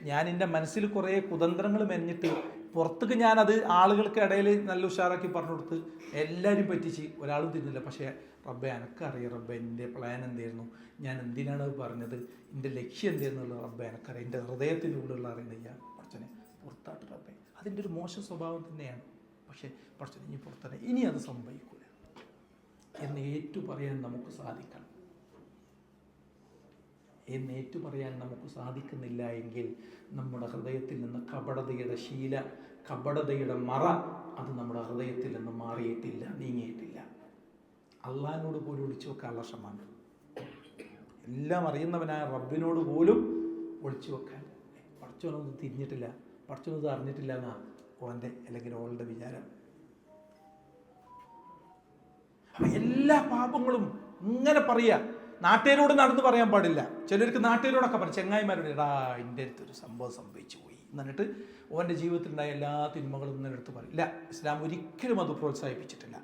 ഞാൻ എൻ്റെ മനസ്സിൽ കുറേ കുതന്ത്രങ്ങൾ മെനഞ്ഞിട്ട് പുറത്തേക്ക് ഞാനത് ആളുകൾക്ക് ഇടയിൽ നല്ല ഉഷാറാക്കി പറഞ്ഞു കൊടുത്ത് എല്ലാവരും പറ്റിച്ച്, ഒരാളും തിരിഞ്ഞില്ല. പക്ഷേ റബ്ബേ എനക്കറിയാം റബ്ബേ എൻ്റെ പ്ലാൻ എന്തായിരുന്നു, ഞാൻ എന്തിനാണ് പറഞ്ഞത്, എൻ്റെ ലക്ഷ്യം എന്തായിരുന്നുള്ള റബ്ബേ എനക്കറിയാം, എൻ്റെ ഹൃദയത്തിൻ്റെ ഉള്ളിലുള്ള അറിയുന്നില്ല. പടച്ചോനെ പുറത്താട്ട് റബ്ബേ, അതിൻ്റെ ഒരു മോശം സ്വഭാവം തന്നെയാണ്. പക്ഷേ പടച്ചോനെ ഇനി പുറത്തന്നെ, ഇനി അത് സംഭവിക്കില്ല എന്ന് ഏറ്റുപറയാൻ നമുക്ക് സാധിക്കണം. എന്നേറ്റു പറയാൻ നമുക്ക് സാധിക്കുന്നില്ല എങ്കിൽ നമ്മുടെ ഹൃദയത്തിൽ നിന്ന് കപടതയുടെ മറ അത് നമ്മുടെ ഹൃദയത്തിൽ നിന്ന് മാറിയിട്ടില്ല, നീങ്ങിയിട്ടില്ല. അള്ളാഹിനോട് പോലും ഒളിച്ചു വെക്കാനുള്ള ശ്രമമാണ്. എല്ലാം അറിയുന്നവനായ റബ്ബിനോട് പോലും ഒളിച്ചു വെക്കാൻ പടച്ചോനൊന്നും തിരിഞ്ഞിട്ടില്ല, പടച്ചോനൊന്നും അറിഞ്ഞിട്ടില്ല എന്നാ ഓൻ്റെ അല്ലെങ്കിൽ ഓളുടെ വിചാരം. എല്ലാ പാപങ്ങളും ഇങ്ങനെ പറയുക, നാട്ടുകാരോട് നടന്ന് പറയാൻ പാടില്ല. ചിലർക്ക് നാട്ടുകാരോടൊക്കെ പറയും, ചെങ്ങായിമാരോട് എടാ എൻ്റെ അടുത്തൊരു സംഭവം സംഭവിച്ചു പോയി എന്നിട്ട് ഓൻ്റെ ജീവിതത്തിലുണ്ടായ എല്ലാ തിന്മകളും ഇന്നെടുത്ത് പറയും. ഇല്ല, ഇസ്ലാം ഒരിക്കലും അത് പ്രോത്സാഹിപ്പിച്ചിട്ടില്ല.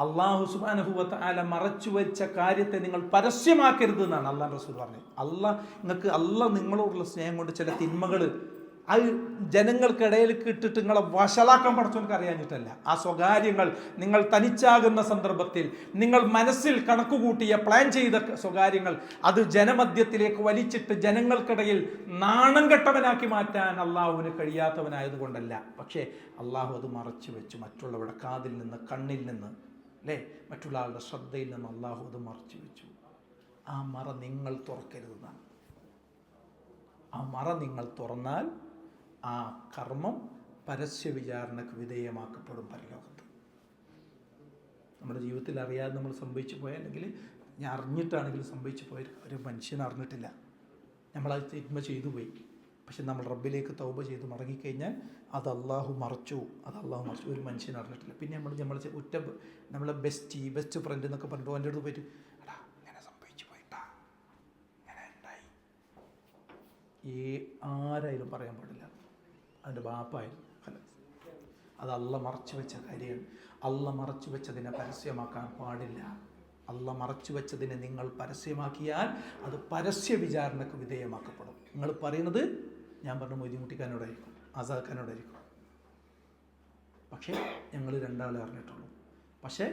അള്ളാഹു സുബ്ഹാനഹു വ തആല മറച്ചു വെച്ച കാര്യത്തെ നിങ്ങൾ പരസ്യമാക്കരുത് എന്നാണ് അള്ളാഹ് റസൂൽ പറഞ്ഞത്. അള്ളാഹ് നിങ്ങളോടുള്ള സ്നേഹം കൊണ്ട് ചില തിന്മകൾ അത് ജനങ്ങൾക്കിടയിലേക്ക് ഇട്ടിട്ട് നിങ്ങളെ വഷളാക്കാൻ പഠിച്ചവർക്ക് അറിയാഞ്ഞിട്ടല്ല. ആ സ്വകാര്യങ്ങൾ നിങ്ങൾ തനിച്ചാകുന്ന സന്ദർഭത്തിൽ നിങ്ങൾ മനസ്സിൽ കണക്കുകൂട്ടിയ പ്ലാൻ ചെയ്ത സ്വകാര്യങ്ങൾ അത് ജനമധ്യത്തിലേക്ക് വലിച്ചിട്ട് ജനങ്ങൾക്കിടയിൽ നാണം കെട്ടവനാക്കി മാറ്റാൻ അള്ളാഹുവിന് കഴിയാത്തവനായതുകൊണ്ടല്ല. പക്ഷേ അള്ളാഹു അത് മറച്ചു വെച്ചു, മറ്റുള്ളവരുടെ കാതിൽ നിന്ന്, കണ്ണിൽ നിന്ന്, അല്ലേ, മറ്റുള്ള ആളുടെ ശ്രദ്ധയിൽ നിന്ന് അള്ളാഹു അത് മറച്ചു വെച്ചു. ആ മറ നിങ്ങൾ തുറക്കരുതെന്നാണ്. ആ മറ നിങ്ങൾ തുറന്നാൽ ആ കർമ്മം പരസ്യ വിചാരണക്ക് വിധേയമാക്കപ്പെടും പരലോകത്ത്. നമ്മുടെ ജീവിതത്തിൽ അറിയാതെ നമ്മൾ സംഭവിച്ചു പോയാൽ, അല്ലെങ്കിൽ ഞാൻ അറിഞ്ഞിട്ടാണെങ്കിലും സംഭവിച്ചു പോയ ഒരു മനുഷ്യൻ അറിഞ്ഞിട്ടില്ല, നമ്മളത് തിന്മ ചെയ്തു പോയി. പക്ഷെ നമ്മൾ റബ്ബിലേക്ക് തൗബ ചെയ്ത് മടങ്ങിക്കഴിഞ്ഞാൽ അത് അള്ളാഹു മറച്ചു, ഒരു മനുഷ്യൻ അറിഞ്ഞിട്ടില്ല. പിന്നെ നമ്മളെ ബെസ്റ്റ് ഫ്രണ്ട് എന്നൊക്കെ പറഞ്ഞിട്ട് എൻ്റെ അടുത്ത് പോയിട്ട് എടാ ഇങ്ങനെ സംഭവിച്ചു പോയിട്ടാ, ഇങ്ങനെ ഉണ്ടായി. ആരായാലും പറയാൻ പാടില്ല, അതിൻ്റെ ബാപ്പായാലും. അത് അള്ള മറച്ചു വെച്ച കാര്യമാണ്. അള്ള മറച്ചു വെച്ചതിനെ പരസ്യമാക്കാൻ പാടില്ല. അള്ള മറച്ചു വെച്ചതിനെ നിങ്ങൾ പരസ്യമാക്കിയാൽ അത് പരസ്യ വിചാരണക്ക് വിധേയമാക്കപ്പെടും. നിങ്ങൾ പറയുന്നത് ഞാൻ പറഞ്ഞ മൊയ്തീൻകുട്ടിക്കാനോടായിരിക്കും, ആസാദ്. പക്ഷേ ഞങ്ങൾ രണ്ടാളെ അറിഞ്ഞിട്ടുള്ളൂ. പക്ഷേ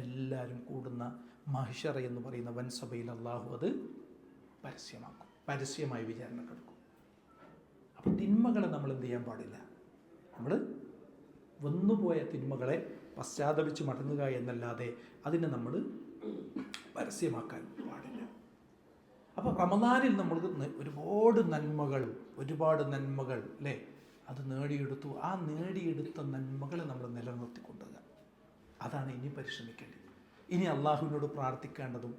എല്ലാവരും കൂടുന്ന മഹ്ശറ എന്ന് പറയുന്ന വൻസഭയിൽ അള്ളാഹു അത് പരസ്യമാക്കും, പരസ്യമായി വിചാരണക്കെടുക്കും. അപ്പം തിന്മകളെ നമ്മൾ എന്ത് ചെയ്യാൻ പാടില്ല. നമ്മൾ വന്നുപോയ തിന്മകളെ പശ്ചാത്തപിച്ച് മടങ്ങുക എന്നല്ലാതെ അതിനെ നമ്മൾ പരസ്യമാക്കാൻ പാടില്ല. അപ്പോൾ റമദാനിൽ നമ്മൾ ഒരുപാട് നന്മകൾ അല്ലേ, അത് നേടിയെടുത്തു. ആ നേടിയെടുത്ത നന്മകളെ നമ്മൾ നിലനിർത്തിക്കൊണ്ടുക. അതാണ് ഇനി പരിശ്രമിക്കേണ്ടത്. ഇനി അള്ളാഹുവിനോട് പ്രാർത്ഥിക്കേണ്ടതും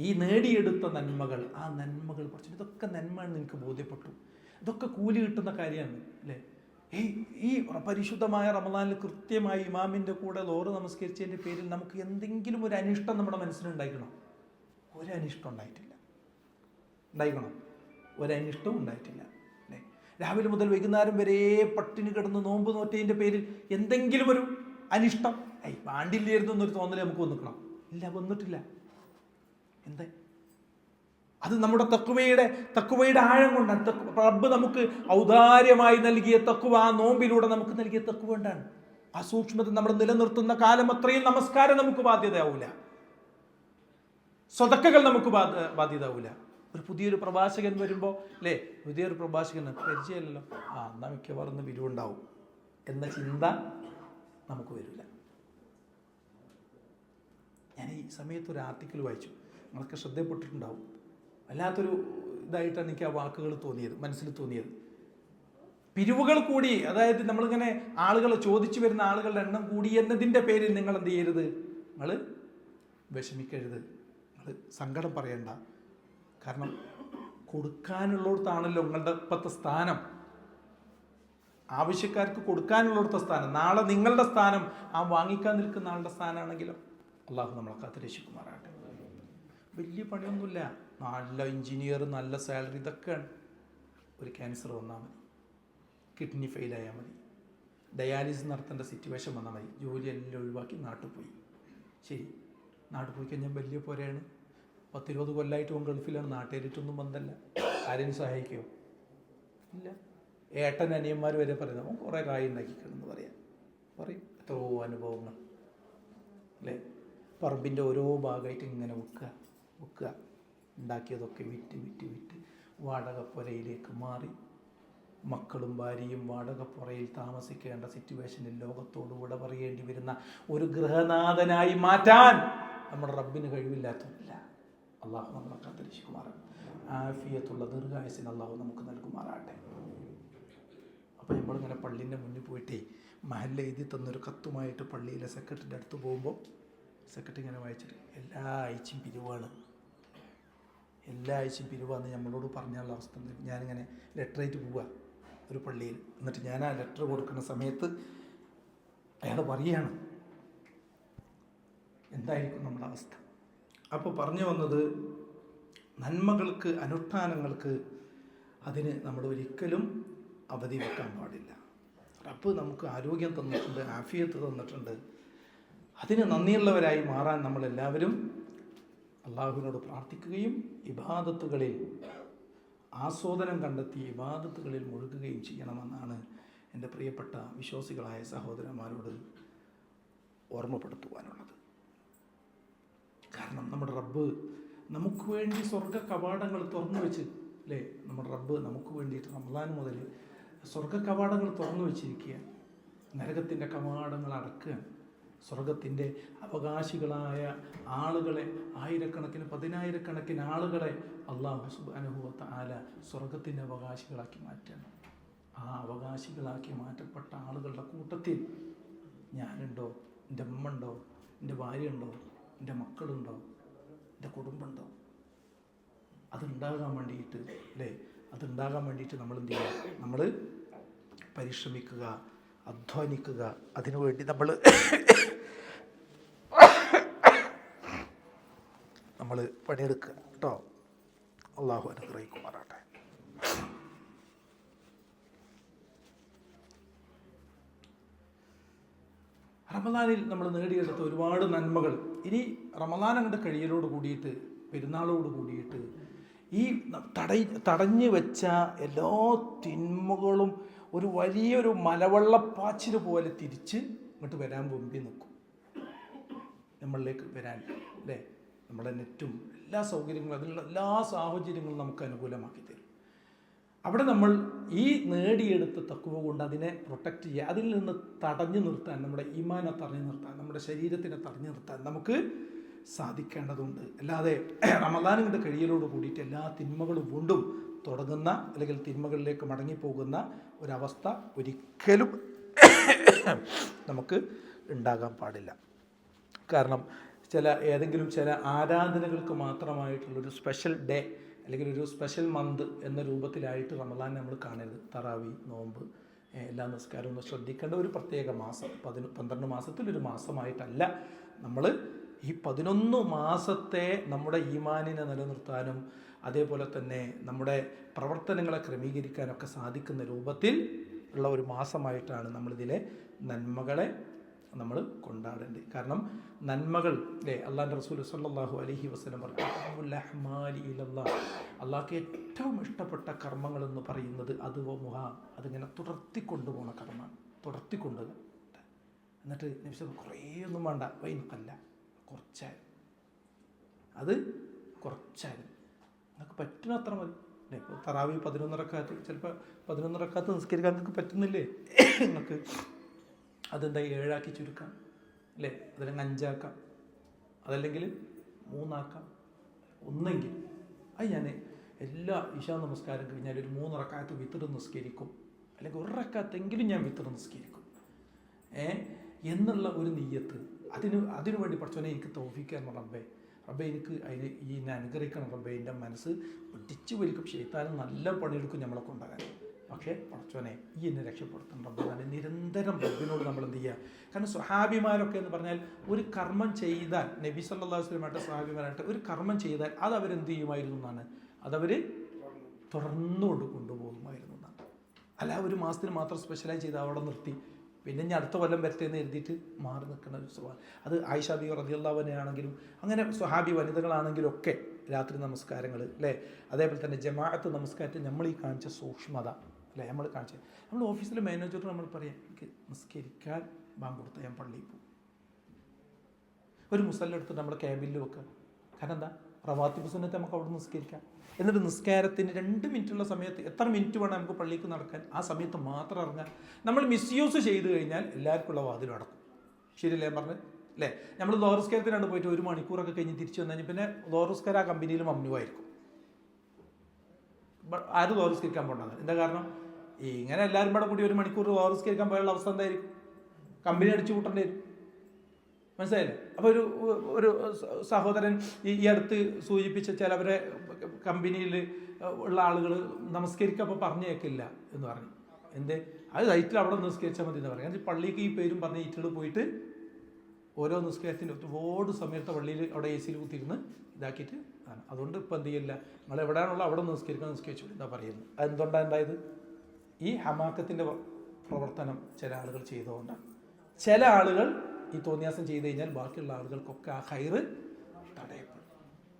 ഈ നേടിയെടുത്ത നന്മകൾ, ആ നന്മകൾ കുറച്ച് ഇതൊക്കെ നന്മയാണെന്ന് എനിക്ക് ബോധ്യപ്പെട്ടു, ഇതൊക്കെ കൂലി കിട്ടുന്ന കാര്യമാണ് അല്ലേ. ഈ പരിശുദ്ധമായ റമദാനിൽ കൃത്യമായി ഇമാമിൻ്റെ കൂടെ ലോറ് നമസ്കരിച്ചതിൻ്റെ പേരിൽ നമുക്ക് എന്തെങ്കിലും ഒരു അനിഷ്ടം നമ്മുടെ മനസ്സിലുണ്ടായിക്കണം? ഒരനിഷ്ടം ഉണ്ടായിട്ടില്ല. ഒരനിഷ്ടവും ഉണ്ടായിട്ടില്ല അല്ലേ. രാവിലെ മുതൽ വൈകുന്നേരം വരെ പട്ടിണി കിടന്ന് നോമ്പ് നോറ്റതിൻ്റെ പേരിൽ എന്തെങ്കിലും ഒരു അനിഷ്ടം പാണ്ടില്ലായിരുന്നു എന്നൊരു തോന്നൽ നമുക്ക് വന്നിക്കണം? ഇല്ല, വന്നിട്ടില്ല. എന്താ അത്? നമ്മുടെ തഖ്വയുടെ ആഴം കൊണ്ടാണ്. റബ്ബ് നമുക്ക് ഔദാര്യമായി നൽകിയ തഖ്വ, ആ നോമ്പിലൂടെ നമുക്ക് നൽകിയ തഖ്വ കൊണ്ടാണ്. ആ സൂക്ഷ്മത നമ്മൾ നിലനിർത്തുന്ന കാലം അത്രയും നമസ്കാരം നമുക്ക് ബാധ്യതയാവൂല, സ്വതക്കകൾ നമുക്ക് ബാധ്യതയാവൂല. ഒരു പുതിയൊരു പ്രഭാഷകൻ വരുമ്പോൾ അല്ലേ, പുതിയൊരു പ്രഭാഷകൻ പരിചയമല്ലല്ലോ, എന്നാൽ മിക്കവാറും വിരിവുണ്ടാവും എന്ന ചിന്ത നമുക്ക് വരില്ല. ഞാൻ ഈ സമയത്ത് ഒരു ആർട്ടിക്കിൾ വായിച്ചു, നിങ്ങളൊക്കെ ശ്രദ്ധപ്പെട്ടിട്ടുണ്ടാവും. വല്ലാത്തൊരു ഇതായിട്ടാണ് എനിക്ക് ആ വാക്കുകൾ മനസ്സിൽ തോന്നിയത്. പിരിവുകൾ കൂടി, അതായത് നമ്മളിങ്ങനെ ആളുകൾ ചോദിച്ചു വരുന്ന ആളുകളുടെ എണ്ണം കൂടി എന്നതിൻ്റെ പേരിൽ നിങ്ങൾ എന്ത് ചെയ്യരുത്, നിങ്ങൾ വിഷമിക്കരുത്, നിങ്ങൾ സങ്കടം പറയണ്ട. കാരണം കൊടുക്കാനുള്ളിടത്താണല്ലോ നിങ്ങളുടെ ഇപ്പോഴത്തെ സ്ഥാനം. ആവശ്യക്കാർക്ക് കൊടുക്കാനുള്ളിടത്ത സ്ഥാനം, നാളെ നിങ്ങളുടെ സ്ഥാനം ആ വാങ്ങിക്കാൻ നിൽക്കുന്ന ആളുടെ സ്ഥാനമാണെങ്കിലും അള്ളാഹു നമ്മളെ കാത്തുരക്ഷിക്കുമാറാകട്ടെ. വലിയ പണിയൊന്നുമില്ല, നല്ല എഞ്ചിനീയർ, നല്ല സാലറി, ഇതൊക്കെയാണ്. ഒരു ക്യാൻസർ വന്നാൽ മതി, കിഡ്നി ഫെയിലായാൽ മതി, ഡയാലിസിസ് നടത്തേണ്ട സിറ്റുവേഷൻ വന്നാൽ മതി, ജോലിയെല്ലാം ഒഴിവാക്കി നാട്ടിൽ പോയി. ശരി, നാട്ടിൽ പോയി കഴിഞ്ഞാൽ വലിയ പോരെയാണ്. 10-20 കൊല്ലമായിട്ട് ഓൻ ഗൾഫിലാണ്, നാട്ടുകാരിട്ടൊന്നും ബന്ധമല്ല. ആരെയും സഹായിക്കുമോ? ഇല്ല. ഏട്ടൻ അനിയന്മാർ വരെ പറയുന്നത് അവൻ കുറേ കായ് ഉണ്ടാക്കിക്കണമെന്ന് പറയും. എത്രയോ അനുഭവങ്ങൾ അല്ലേ. പറമ്പിൻ്റെ ഓരോ ഭാഗമായിട്ട് ഇങ്ങനെ വെക്കുക, ഉണ്ടാക്കിയതൊക്കെ വിറ്റ് വാടകപ്പുരയിലേക്ക് മാറി, മക്കളും ഭാര്യയും വാടകപ്പുറയിൽ താമസിക്കേണ്ട സിറ്റുവേഷനിൽ ലോകത്തോട് വിട പറയേണ്ടി വരുന്ന ഒരു ഗൃഹനാഥനായി മാറ്റാൻ നമ്മുടെ റബ്ബിന് കഴിവില്ലാത്തതില്ല. അള്ളാഹു നമ്മളെ കാത്തുരക്ഷിക്കുമാറാണ്. ആഫിയത്തുള്ള ദീർഘായുസിന് അള്ളാഹു നമുക്ക് നൽകുമാറാട്ടെ. അപ്പോൾ നമ്മളിങ്ങനെ പള്ളീൻ്റെ മുന്നിൽ പോയിട്ടേ മഹല്ല എഴുതി തന്നൊരു കത്തുമായിട്ട് പള്ളിയിലെ സെക്രട്ടറിൻ്റെ അടുത്ത് പോകുമ്പോൾ സെക്രട്ടറി ഇങ്ങനെ വായിച്ചിട്ട് എല്ലാ ആഴ്ചയും പിരിവാന്ന് നമ്മളോട് പറഞ്ഞുള്ള അവസ്ഥ. ഞാനിങ്ങനെ ലെറ്ററായിട്ട് പോവുക ഒരു പള്ളിയിൽ, എന്നിട്ട് ഞാൻ ആ ലെറ്റർ കൊടുക്കുന്ന സമയത്ത് അയാൾ പറയുകയാണ് എന്തായിരിക്കും നമ്മുടെ അവസ്ഥ. അപ്പോൾ പറഞ്ഞു വന്നത്, നന്മകൾക്ക്, അനുഷ്ഠാനങ്ങൾക്ക് അതിന് നമ്മൾ ഒരിക്കലും അവധി വെക്കാൻ പാടില്ല. റബ്ബ് നമുക്ക് ആരോഗ്യം തന്നിട്ടുണ്ട്, ആഫിയത്ത് തന്നിട്ടുണ്ട്. അതിന് നന്ദിയുള്ളവരായി മാറാൻ നമ്മളെല്ലാവരും അള്ളാഹുവിനോട് പ്രാർത്ഥിക്കുകയും ഇബാദത്തുകളിൽ ആസ്വാദനം കണ്ടെത്തി ഇബാദത്തുകളിൽ മുഴുകുകയും ചെയ്യണമെന്നാണ് എൻ്റെ പ്രിയപ്പെട്ട വിശ്വാസികളായ സഹോദരന്മാരോട് ഓർമ്മപ്പെടുത്തുവാനുള്ളത്. കാരണം നമ്മുടെ റബ്ബ് നമുക്ക് വേണ്ടി സ്വർഗ കവാടങ്ങൾ തുറന്നു വെച്ച്, അല്ലേ? നമ്മുടെ റബ്ബ് നമുക്ക് വേണ്ടിയിട്ട് റമദാൻ മുതൽ സ്വർഗ കവാടങ്ങൾ തുറന്നു വെച്ചിരിക്കുക, നരകത്തിൻ്റെ കവാടങ്ങൾ അടക്കുക, സ്വർഗത്തിൻ്റെ അവകാശികളായ ആളുകളെ, ആയിരക്കണക്കിന് പതിനായിരക്കണക്കിന് ആളുകളെ അല്ലാഹു സുബ്ഹാനഹു വ തആല സ്വർഗത്തിൻ്റെ അവകാശികളാക്കി മാറ്റണം. ആ അവകാശികളാക്കി മാറ്റപ്പെട്ട ആളുകളുടെ കൂട്ടത്തിൽ ഞാനുണ്ടോ, എൻ്റെ അമ്മ ഉണ്ടോ, എൻ്റെ ഭാര്യ ഉണ്ടോ, എൻ്റെ മക്കളുണ്ടോ, എൻ്റെ കുടുംബമുണ്ടോ? അതുണ്ടാകാൻ വേണ്ടിയിട്ട്, അല്ലേ? അതുണ്ടാകാൻ വേണ്ടിയിട്ട് നമ്മൾ എന്ത് ചെയ്യുക? നമ്മൾ പരിശ്രമിക്കുക, അധ്വാനിക്കുക. അതിനുവേണ്ടി നമ്മൾ പണിയെടുക്കുക കേട്ടോ. അള്ളാഹു അനുഗ്രഹിക്കുമാറാട്ടെ. റമദാനിൽ നമ്മൾ നേടിയെടുത്ത ഒരുപാട് നന്മകൾ ഇനി റമദാൻ അങ്ങോട്ട് കഴിയലോട് കൂടിയിട്ട്, പെരുന്നാളോട് കൂടിയിട്ട് ഈ തടഞ്ഞു വെച്ച എല്ലാ തിന്മകളും ഒരു വലിയൊരു മലവെള്ളപ്പാച്ചിൽ പോലെ തിരിച്ച് ഇങ്ങോട്ട് വരാൻ മുമ്പി നിൽക്കും, നമ്മളിലേക്ക് വരാൻ, അല്ലേ? നമ്മുടെ നെറ്റും എല്ലാ സൗകര്യങ്ങളും അതിനുള്ള എല്ലാ സാഹചര്യങ്ങളും നമുക്ക് അനുകൂലമാക്കി തരും. അവിടെ നമ്മൾ ഈ നേടിയെടുത്ത തഖ്വ കൊണ്ട് അതിനെ പ്രൊട്ടക്റ്റ് ചെയ്യുക, അതിൽ നിന്ന് തടഞ്ഞു നിർത്താൻ, നമ്മുടെ ഈമാനെ തടഞ്ഞു നിർത്താൻ, നമ്മുടെ ശരീരത്തിനെ തടഞ്ഞു നിർത്താൻ നമുക്ക് സാധിക്കേണ്ടതുണ്ട്. അല്ലാതെ റമദാനിൻ്റെ കഴിയലോട് കൂടിയിട്ട് എല്ലാ തിന്മകളും വീണ്ടും തുടങ്ങുന്ന, അല്ലെങ്കിൽ തിന്മകളിലേക്ക് മടങ്ങിപ്പോകുന്ന ഒരവസ്ഥ ഒരിക്കലും നമുക്ക് ഉണ്ടാകാൻ പാടില്ല. കാരണം ഏതെങ്കിലും ചില ആരാധനകൾക്ക് മാത്രമായിട്ടുള്ളൊരു സ്പെഷ്യൽ ഡേ അല്ലെങ്കിൽ ഒരു സ്പെഷ്യൽ മന്ത് എന്ന രൂപത്തിലായിട്ട് റമദാൻ നമ്മൾ കാണരുത്. തറാവി, നോമ്പ്, എല്ലാ നിസ്കാരവും ഒന്ന് ശ്രദ്ധിക്കേണ്ട ഒരു പ്രത്യേക മാസം, 12 മാസത്തിലൊരു മാസമായിട്ടല്ല. നമ്മൾ ഈ 11 മാസത്തെ നമ്മുടെ ഈമാനിനെ നിലനിർത്താനും അതേപോലെ തന്നെ നമ്മുടെ പ്രവർത്തനങ്ങളെ ക്രമീകരിക്കാനൊക്കെ സാധിക്കുന്ന രൂപത്തിൽ ഉള്ള ഒരു മാസമായിട്ടാണ് നമ്മളിതിലെ നന്മകളെ നമ്മൾ കൊണ്ടാടേണ്ടത്. കാരണം നന്മകൾ, അല്ലേ? അള്ളാഹുവിൻ്റെ റസൂൽ സ്വല്ലല്ലാഹു അലൈഹി വസല്ലം പറഞ്ഞു, അള്ളാഹ്ക്ക് ഏറ്റവും ഇഷ്ടപ്പെട്ട കർമ്മങ്ങൾ എന്ന് പറയുന്നത് അതിങ്ങനെ തുടർത്തിക്കൊണ്ടുപോകുന്ന കർമ്മമാണ്. തുടർത്തിക്കൊണ്ട് എന്നിട്ട് നബി കുറേ ഒന്നും വേണ്ട, വൈനക്കല്ല, കുറച്ചായാലും, അത് കുറച്ചായാലും നിങ്ങൾക്ക് പറ്റുന്ന അത്ര മതി. അല്ലേ? ഇപ്പോൾ തറാവി 11 റക്അത്ത്, ചിലപ്പോൾ 11 റക്അത്ത് നിസ്കരിക്കാൻ നിങ്ങൾക്ക് പറ്റുന്നില്ലേ? നിങ്ങൾക്ക് അതെന്താ 7 ആക്കി ചുരുക്കാം, അല്ലേ? അതല്ലെങ്കിൽ 5 ആക്കാം, അതല്ലെങ്കിൽ 3 ആക്കാം. ഒന്നെങ്കിൽ അത് ഞാൻ എല്ലാ ഇശാ നമസ്കാരം കഴിഞ്ഞാൽ ഒരു 3 റക്അത്ത് വിത്ർ നിസ്കരിക്കും, അല്ലെങ്കിൽ 1 റക്അത്തെങ്കിലും ഞാൻ വിത്ർ നിസ്കരിക്കും എന്നുള്ള ഒരു നിയ്യത്ത്. അതിനു വേണ്ടി പഠിച്ചോനെ എനിക്ക് തൗഫീഖ് റബ്ബേ, എനിക്ക് എന്നെ അനുഗ്രഹിക്കണം റബ്ബേ. എൻ്റെ മനസ്സ് പിടിച്ചു വലിക്കും, ശൈത്താനും നല്ല പണിയെടുക്കും നമ്മളെ കൊണ്ടാകാൻ. പക്ഷേ പഠിച്ചോനെ എന്നെ രക്ഷപ്പെടുത്തണം റബ്ബേ. നിരന്തരം റബ്ബിനോട് നമ്മൾ എന്ത് ചെയ്യുക? കാരണം സ്വഹാബിമാരൊക്കെ എന്ന് പറഞ്ഞാൽ ഒരു കർമ്മം ചെയ്താൽ, നബി സല്ലല്ലാഹു അലൈഹി വസല്ലമയുടെ സ്വഹാബിമാരായിട്ട് ഒരു കർമ്മം ചെയ്താൽ അത് അവരെന്ത് ചെയ്യുമായിരുന്നു എന്നാണ്, അതവർ തുടർന്നുകൊണ്ട് കൊണ്ടുപോകുമായിരുന്നു എന്നാണ്. അല്ല ഒരു മാസത്തിന് മാത്രം സ്പെഷ്യലായി ചെയ്ത് അവിടെ നിർത്തി പിന്നെ ഞാൻ അടുത്ത കൊല്ലം വരട്ടെ എന്ന് എഴുതിയിട്ട് മാറി നിൽക്കുന്ന ഒരു സ്വഭാവം. അത് ആയിഷ ബിബി റളിയല്ലാഹു അൻഹയാണെങ്കിലും അങ്ങനെ സ്വഹാബി വനിതകളാണെങ്കിലും ഒക്കെ രാത്രി നമസ്കാരങ്ങൾ, അല്ലേ? അതേപോലെ തന്നെ ജമാഅത്ത് നമസ്കാരത്തിൽ നമ്മൾ ഈ കാണിച്ച സൂക്ഷ്മത, അല്ലേ? നമ്മൾ ഓഫീസിലെ മാനേജർ നമ്മൾ പറയാം, എനിക്ക് നിസ്കരിക്കാൻ ബാങ്ക് കൊടുത്താൽ ഞാൻ പള്ളിയിൽ പോകും. ഒരു മുസല്ല എടുത്തിട്ട് നമ്മുടെ ക്യാബിനിൽ വെക്കുക. കാരണം എന്താ? റവാത്തിബ് സുന്നത്ത് നമുക്ക് അവിടെ നിസ്കരിക്കാം. എന്നിട്ട് നിസ്കാരത്തിന് 2 മിനിറ്റുള്ള സമയത്ത് എത്ര മിനിറ്റ് വേണം നമുക്ക് പള്ളിക്ക് നടക്കാൻ, ആ സമയത്ത് മാത്രം ഇറങ്ങാൻ. നമ്മൾ മിസ്യൂസ് ചെയ്ത് കഴിഞ്ഞാൽ എല്ലാവർക്കുള്ള വാതിലും അടക്കും. ശരിയല്ലേ പറഞ്ഞത്? അല്ലേ? നമ്മൾ ലോറസ്കാരത്തിനാണ് പോയിട്ട് 1 മണിക്കൂറൊക്കെ കഴിഞ്ഞ് തിരിച്ചു വന്നു കഴിഞ്ഞാൽ പിന്നെ ലോറസ്കാർ ആ കമ്പനിയിൽ മമ്നുവായിരിക്കും. ആരും ലോറസ്കരിക്കാൻ പോകേണ്ടത്. എന്താ കാരണം? ഇങ്ങനെ എല്ലാവരും കൂടെ കൂടി 1 മണിക്കൂർ ലോറസ്കരിക്കാൻ പോയുള്ള അവസ്ഥ എന്തായിരിക്കും? കമ്പനി അടിച്ചു കൂട്ടേണ്ടി വരും. മനസ്സിലായില്ലേ? അപ്പോൾ ഒരു സഹോദരൻ ഈ അടുത്ത് സൂചിപ്പിച്ച ചിലവരെ കമ്പനിയിൽ ഉള്ള ആളുകൾ നമസ്കരിക്കപ്പോൾ പറഞ്ഞേക്കില്ല എന്ന് പറഞ്ഞു. എന്തേ? അത് സൈറ്റിൽ അവിടെ നിസ്കരിച്ചാൽ മതി എന്ന് പറയാം. പള്ളിക്ക് ഈ പേരും പറഞ്ഞ് ഈറ്റോട് പോയിട്ട് ഓരോ നിസ്കാരത്തിൻ്റെ ഒരുപാട് സമയത്ത് പള്ളിയിൽ അവിടെ എ സിയിൽ കുത്തിയിരുന്ന് ഇതാക്കിയിട്ട് ആണ്. അതുകൊണ്ട് ഇപ്പോൾ എന്ത് ചെയ്യില്ല, നിങ്ങൾ എവിടെയാണുള്ള അവിടെ നിസ്കരിച്ചു എന്താ പറയുന്നത്. അതെന്തുകൊണ്ടാണ് ഉണ്ടായത്? ഈ ഹമാക്കത്തിൻ്റെ പ്രവർത്തനം ചില ആളുകൾ ചെയ്തുകൊണ്ടാണ്. ചില ആളുകൾ ഈ തോന്നിയാസം ചെയ്ത് കഴിഞ്ഞാൽ ബാക്കിയുള്ള ആളുകൾക്കൊക്കെ ആ ഹൈറ് തടയപ്പെടും.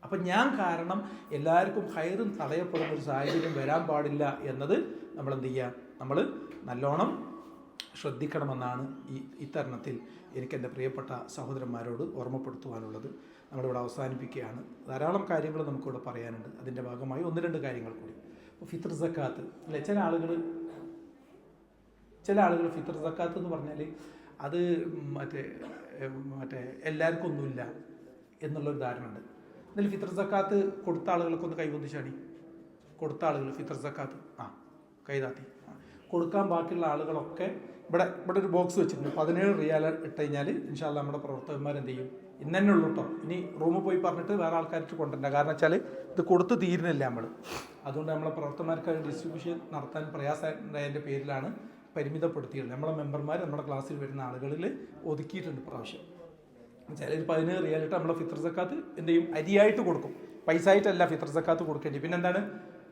അപ്പം ഞാൻ കാരണം എല്ലാവർക്കും ഹൈറും തടയപ്പെടുന്ന ഒരു സാഹചര്യം വരാൻ പാടില്ല എന്നത് നമ്മൾ എന്ത് ചെയ്യുക, നമ്മൾ നല്ലോണം ശ്രദ്ധിക്കണമെന്നാണ് ഇത്തരണത്തിൽ എനിക്ക് എൻ്റെ പ്രിയപ്പെട്ട സഹോദരന്മാരോട് ഓർമ്മപ്പെടുത്തുവാനുള്ളത്. നമ്മളിവിടെ അവസാനിപ്പിക്കുകയാണ്. ധാരാളം കാര്യങ്ങൾ നമുക്കിവിടെ പറയാനുണ്ട്. അതിൻ്റെ ഭാഗമായി 1-2 കാര്യങ്ങൾ കൂടി. ഇപ്പോൾ ഫിത്ർ സക്കാത്ത് അല്ലെ, ചില ആളുകൾ ഫിത്ർ സക്കാത്ത് എന്ന് പറഞ്ഞാൽ അത് മറ്റേ എല്ലാവർക്കും ഒന്നുമില്ല എന്നുള്ളൊരു ധാരണ ഉണ്ട്. എന്നാലും ഫിത്ർ സക്കാത്ത് കൊടുത്ത ആളുകൾക്ക് ഒന്ന് കൈവന്നിച്ചാടി, കൊടുത്ത ആളുകൾ ഫിത്ർ സക്കാത്ത് കൈതാത്തി കൊടുക്കാൻ ബാക്കിയുള്ള ആളുകളൊക്കെ ഇവിടെ ഒരു ബോക്സ് വെച്ചിട്ടുണ്ട്. 17 റിയാൽ ഇട്ട് കഴിഞ്ഞാൽ ഇൻഷാ അല്ലാഹ് നമ്മുടെ പ്രവർത്തകന്മാർ എന്ത് ചെയ്യും, ഇന്ന് തന്നെ ഉള്ളൂ കേട്ടോ. ഇനി റൂമിൽ പോയി പറഞ്ഞിട്ട് വേറെ ആൾക്കാർക്ക് കൊണ്ടുവരണ്ട. കാരണം വെച്ചാൽ ഇത് കൊടുത്ത് തീരുന്നില്ല നമ്മൾ. അതുകൊണ്ട് നമ്മളെ പ്രവർത്തകന്മാർക്ക് ഡിസ്ട്രിബ്യൂഷൻ നടത്താൻ പ്രയാസമായതിൻ്റെ പേരിലാണ് പരിമിതപ്പെടുത്തിയിട്ടുള്ളത്. നമ്മളെ മെമ്പർമാർ നമ്മുടെ ക്ലാസ്സിൽ വരുന്ന ആളുകളിൽ ഒതുക്കിയിട്ടുണ്ട് പ്രാവശ്യം. ചിലർ 17 റിയാൽ ഇട്ട് നമ്മളെ ഫിത്ർ സക്കാത്ത് എന്ത് ചെയ്യും, അരിയായിട്ട് കൊടുക്കും, പൈസ ആയിട്ടല്ല ഫിത്ർ സക്കാത്ത് കൊടുക്കേണ്ടി. പിന്നെന്താണ്,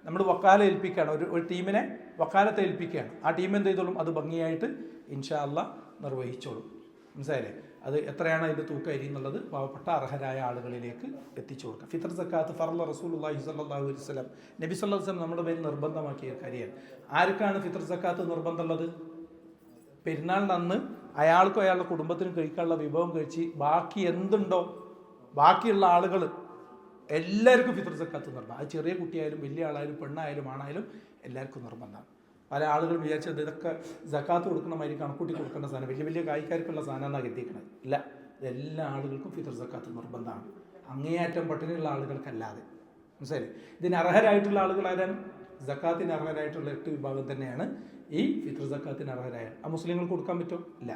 നമ്മൾ വക്കാല ഏൽപ്പിക്കുകയാണ്, ഒരു ടീമിനെ വക്കാലത്ത് ഏൽപ്പിക്കുകയാണ്. ആ ടീം എന്ത് ചെയ്തോളും, അത് ഭംഗിയായിട്ട് ഇൻഷാ അല്ലാഹ് നിർവഹിച്ചോളും. മനസ്സിലായില്ലേ? അത് എത്രയാണ് അതിൻ്റെ തൂക്കം എന്നുള്ളത് പാവപ്പെട്ട അർഹരായ ആളുകളിലേക്ക് എത്തിച്ചു കൊടുക്കുക. ഫിത്ർ സക്കാത്ത് ഫർള റസൂലുള്ളാഹി സ്വല്ലല്ലാഹു അലൈഹി വസല്ലം, നബി സല്ലല്ലാഹു അലൈഹി വസല്ലം നമ്മുടെ പേരിൽ നിർബന്ധമാക്കിയ കാര്യമാണ്. ആർക്കാണ് ഫിത്ർ സക്കാത്ത് നിർബന്ധമുള്ളത്? പെരുന്നാളിൻ്റെ അന്ന് അയാൾക്കും അയാളുടെ കുടുംബത്തിനും കഴിക്കാനുള്ള വിഭവം കഴിച്ച് ബാക്കി എന്തുണ്ടോ ബാക്കിയുള്ള ആളുകൾ എല്ലാവർക്കും ഫിത്ർ സക്കാത്ത് നിർബന്ധം. അത് ചെറിയ കുട്ടിയായാലും വലിയ ആളായാലും പെണ്ണായാലും ആണായാലും എല്ലാവർക്കും നിർബന്ധമാണ്. പല ആളുകൾ വിചാരിച്ചത് ഇതൊക്കെ സക്കാത്ത് കൊടുക്കുന്ന മാതിരി കണക്കൂട്ടി കൊടുക്കേണ്ട സാധനം, വലിയ കായ്ക്കാർക്കുള്ള സാധനം എന്നാണ് കരുതിയിരിക്കുന്നത്. ഇല്ല, ഇതെല്ലാ ആളുകൾക്കും ഫിത്ർ സക്കാത്ത് നിർബന്ധമാണ്, അങ്ങേയറ്റം പട്ടിണിയുള്ള ആളുകൾക്കല്ലാതെ. മനസ്സിലായി? ഇതിന് അർഹരായിട്ടുള്ള ആളുകൾ ആരാണ്? സക്കാത്തിന് അർഹരായിട്ടുള്ള 8 വിഭാഗം തന്നെയാണ് ഈ ഫിത്ർ സക്കാത്തിന് അർഹരായ. ആ മുസ്ലിങ്ങൾക്ക് കൊടുക്കാൻ പറ്റുമോ? ഇല്ല.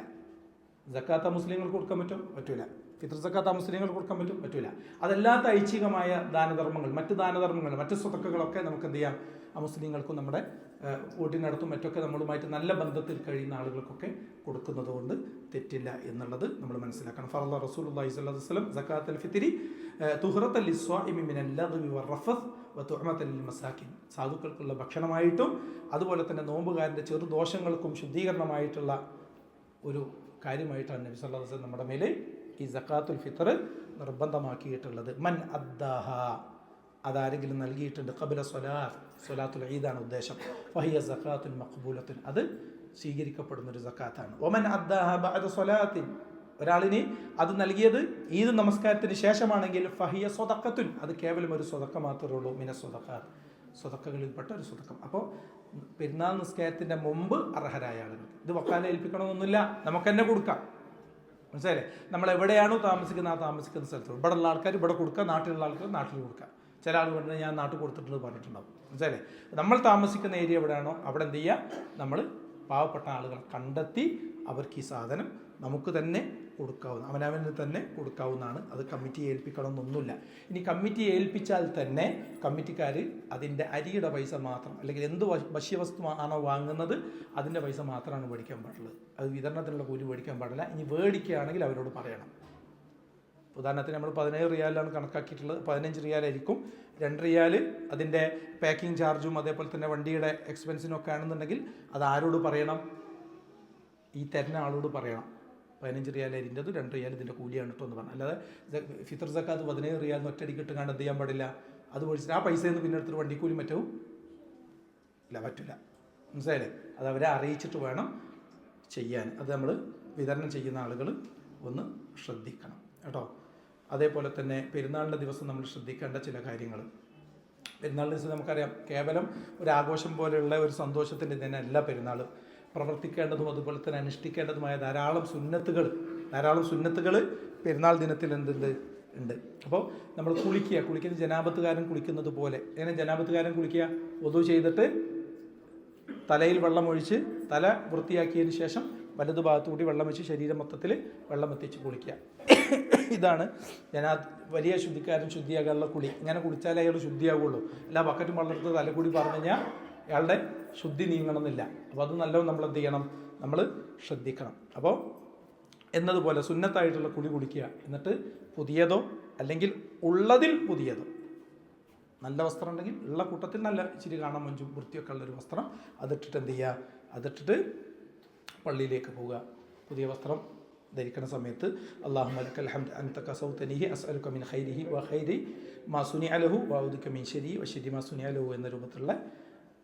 സക്കാത്ത് മുസ്ലിങ്ങൾക്ക് കൊടുക്കാൻ പറ്റുമോ? പറ്റൂല. ഫിത്ർ സക്കാത്ത് മുസ്ലിങ്ങൾക്ക് കൊടുക്കാൻ പറ്റും? പറ്റൂല. അതല്ലാത്ത ഐച്ഛികമായ ദാനധർമ്മങ്ങൾ, മറ്റ് ദാനധർമ്മങ്ങൾ, മറ്റ് സ്വതക്കകളൊക്കെ നമുക്ക് എന്ത് ചെയ്യാം, ആ മുസ്ലിങ്ങൾക്കും നമ്മുടെ വീട്ടിനടുത്തും മറ്റൊക്കെ നമ്മളുമായിട്ട് നല്ല ബന്ധത്തിൽ കഴിയുന്ന ആളുകൾക്കൊക്കെ കൊടുക്കുന്നത് കൊണ്ട് തെറ്റില്ല എന്നുള്ളത് നമ്മൾ മനസ്സിലാക്കണം. ഫറള റസൂലുള്ളാഹി സ്വല്ലല്ലാഹു അലൈഹി വസല്ലം സക്കാത്തുൽ ഫിത്രി തുഹ്റത്തൻ ലിസ്വാഇമി മിനൽ ലഗ്വി വറഫത്ത് വതുഅമതൻ ലിൽ മസാകിൻ, സാധുക്കൾക്കുള്ള ഭക്ഷണമായിട്ടും അതുപോലെ തന്നെ നോമ്പുകാരൻ്റെ ചെറുദോഷങ്ങൾക്കും ശുദ്ധീകരണമായിട്ടുള്ള ഒരു കാര്യമായിട്ടാണ് നബി സല്ലല്ലാഹു അലൈഹി വസല്ലം നമ്മുടെ മേലെ ഈ സക്കാത്തുൽ ഫിത്ർ നിർബന്ധമാക്കിയിട്ടുള്ളത്. മൻ അദ്ദാഹ, അതാരെങ്കിലും നൽകിയിട്ടുണ്ട്, ഖബല സ്വലാത്തുൽ ഈദാണ് ഉദ്ദേശം, ഫഹിയ സക്കാത്തുൽ മഖ്ബൂലത്തുൻ, അത് സ്വീകരിക്കപ്പെടുന്നൊരു സക്കാത്താണ്. ഒമൻ അദ്ദാഹ ബഅദ സ്വലാത്തിൻ, ഒരാളിന് അത് നൽകിയത് ഈദ് നമസ്കാരത്തിന് ശേഷമാണെങ്കിൽ ഫഹിയ സ്വതക്കത്തുൻ, അത് കേവലം ഒരു സ്വതക്ക മാത്രമേ ഉള്ളൂ, മിന സ്വതക്കാത്ത്, സ്വതക്കകളിൽപ്പെട്ട ഒരു സ്വതക്കം. അപ്പോൾ പെരുന്നാൾ നിസ്കാരത്തിൻ്റെ മുമ്പ് അർഹരായ ആളുകൾ, ഇത് വക്കാല ഏൽപ്പിക്കണമെന്നൊന്നുമില്ല, നമുക്ക് തന്നെ കൊടുക്കാം. മനസ്സിലായില്ലേ? നമ്മൾ എവിടെയാണോ താമസിക്കുന്നത് ആ താമസിക്കുന്ന സ്ഥലത്ത് ഇവിടെ ഉള്ള ആൾക്കാർ ഇവിടെ കൊടുക്കുക, നാട്ടിലുള്ള ആൾക്കാർ നാട്ടിൽ കൊടുക്കുക. ചില ആൾ പറഞ്ഞാൽ ഞാൻ നാട്ടിൽ കൊടുത്തിട്ടുണ്ട് പറഞ്ഞിട്ടുണ്ടാവും. മനസ്സിലായില്ലേ? നമ്മൾ താമസിക്കുന്ന ഏരിയ എവിടെയാണോ അവിടെ എന്ത് ചെയ്യുക, നമ്മൾ പാവപ്പെട്ട ആളുകളെ കണ്ടെത്തി അവർക്ക് ഈ സാധനം നമുക്ക് തന്നെ കൊടുക്കാവുന്ന, അവനവന് തന്നെ കൊടുക്കാവുന്നതാണ്. അത് കമ്മിറ്റിയെ ഏൽപ്പിക്കണമെന്നൊന്നുമില്ല. ഇനി കമ്മിറ്റിയെ ഏൽപ്പിച്ചാൽ തന്നെ കമ്മിറ്റിക്കാർ അതിൻ്റെ അരിയുടെ പൈസ മാത്രം, അല്ലെങ്കിൽ എന്ത് ഭക്ഷ്യവസ്തു ആണോ വാങ്ങുന്നത് അതിൻ്റെ പൈസ മാത്രമാണ് മേടിക്കാൻ പാടുള്ളത്. അത് വിതരണത്തിനുള്ള കൂലി മേടിക്കാൻ പാടില്ല. ഇനി മേടിക്കുകയാണെങ്കിൽ അവരോട് പറയണം. ഉദാഹരണത്തിന് നമ്മൾ 17 റിയാലാണ് കണക്കാക്കിയിട്ടുള്ളത്, 15 റിയാലായിരിക്കും. 2 റിയാൽ അതിൻ്റെ പാക്കിംഗ് ചാർജും അതേപോലെ തന്നെ വണ്ടിയുടെ എക്സ്പെൻസിനൊക്കെ ആണെന്നുണ്ടെങ്കിൽ അത് ആരോട് പറയണം? ഈ തരുന്ന ആളോട് പറയണം. 15 റിയാലായിരിക്കും, 2 റിയാൽ ഇതിൻ്റെ കൂലിയാണ് കേട്ടോ എന്ന് പറഞ്ഞു. അല്ലാതെ ഫിത്ർ സക്കാത്ത് 17 റിയാൽ ഒറ്റയടിക്ക് ഇട്ട് കണ്ട് എന്ത് ചെയ്യാൻ പാടില്ല, അത് മേടിച്ചിട്ട് ആ പൈസയിൽ നിന്ന് പിന്നെ എടുത്തിട്ട് വണ്ടിക്കൂലി മറ്റവും ഇല്ല, പറ്റില്ല. മനസ്സിലായില്ലേ? അത് അവരെ അറിയിച്ചിട്ട് വേണം ചെയ്യാൻ. അത് നമ്മൾ വിതരണം ചെയ്യുന്ന ആളുകൾ ഒന്ന് ശ്രദ്ധിക്കണം കേട്ടോ. അതേപോലെ തന്നെ പെരുന്നാളിൻ്റെ ദിവസം നമ്മൾ ശ്രദ്ധിക്കേണ്ട ചില കാര്യങ്ങൾ. പെരുന്നാളിൻ്റെ ദിവസം നമുക്കറിയാം, കേവലം ഒരു ആഘോഷം പോലെയുള്ള ഒരു സന്തോഷത്തിൻ്റെ ദിനമല്ല പെരുന്നാൾ. പ്രവർത്തിക്കേണ്ടതും അതുപോലെ തന്നെ അനുഷ്ഠിക്കേണ്ടതുമായ ധാരാളം സുന്നത്തുകൾ പെരുന്നാൾ ദിനത്തിൽ ഉണ്ട്. അപ്പോൾ നമ്മൾ കുളിക്കുന്ന ജനാപത്തുകാരൻ കുളിക്കുന്നത് പോലെ. എങ്ങനെ ജനാപത്തുകാരൻ കുളിക്കുക? wudu ചെയ്തിട്ട് തലയിൽ വെള്ളം ഒഴിച്ച് തല വൃത്തിയാക്കിയതിന് ശേഷം വലതു ഭാഗത്തുകൂടി വെള്ളം വെച്ച് ശരീരം മൊത്തത്തിൽ വെള്ളം എത്തിച്ച് കുളിക്കുക. ഇതാണ് വലിയ ശുദ്ധിക്കാരൻ ശുദ്ധിയാകാനുള്ള കുളി. ഇങ്ങനെ കുളിച്ചാലേ അയാൾ ശുദ്ധിയാകുള്ളൂ. അല്ല ബക്കറ്റും വെള്ളമെടുത്ത് തലക്കൂടി പറഞ്ഞു കഴിഞ്ഞാൽ അയാളുടെ ശുദ്ധി നീങ്ങണമെന്നില്ല. അപ്പോൾ അത് നല്ലവണ്ണം നമ്മൾ എന്ത് ചെയ്യണം, നമ്മൾ ശ്രദ്ധിക്കണം. അപ്പോൾ എന്നതുപോലെ സുന്നത്തായിട്ടുള്ള കുളി കുടിക്കുക. എന്നിട്ട് പുതിയതോ അല്ലെങ്കിൽ ഉള്ളതിൽ പുതിയതോ, നല്ല വസ്ത്രം ഉണ്ടെങ്കിൽ ഉള്ള കൂട്ടത്തിൽ നല്ല ഇച്ചിരി കാണാൻ മഞ്ചും വൃത്തിയൊക്കെ ഉള്ളൊരു വസ്ത്രം അതിട്ടിട്ട് എന്ത് ചെയ്യുക, അതിട്ടിട്ട് പള്ളിയിലേക്ക് പോവുക. പുതിയ വസ്ത്രം ധരിക്കുന്ന സമയത്ത് അല്ലാഹുമ്മ ലക്കൽ ഹംദ് അൻത കസൗതനിഹി അസ്അലുക മിൻ ഖൈരിഹി വ ഖൈരി മാ സുനിഅ ലഹു വ അഊദുക മിൻ ശർരി വ ശർരി മാ സുനിഅ ലഹു എന്ന രൂപത്തിലുള്ള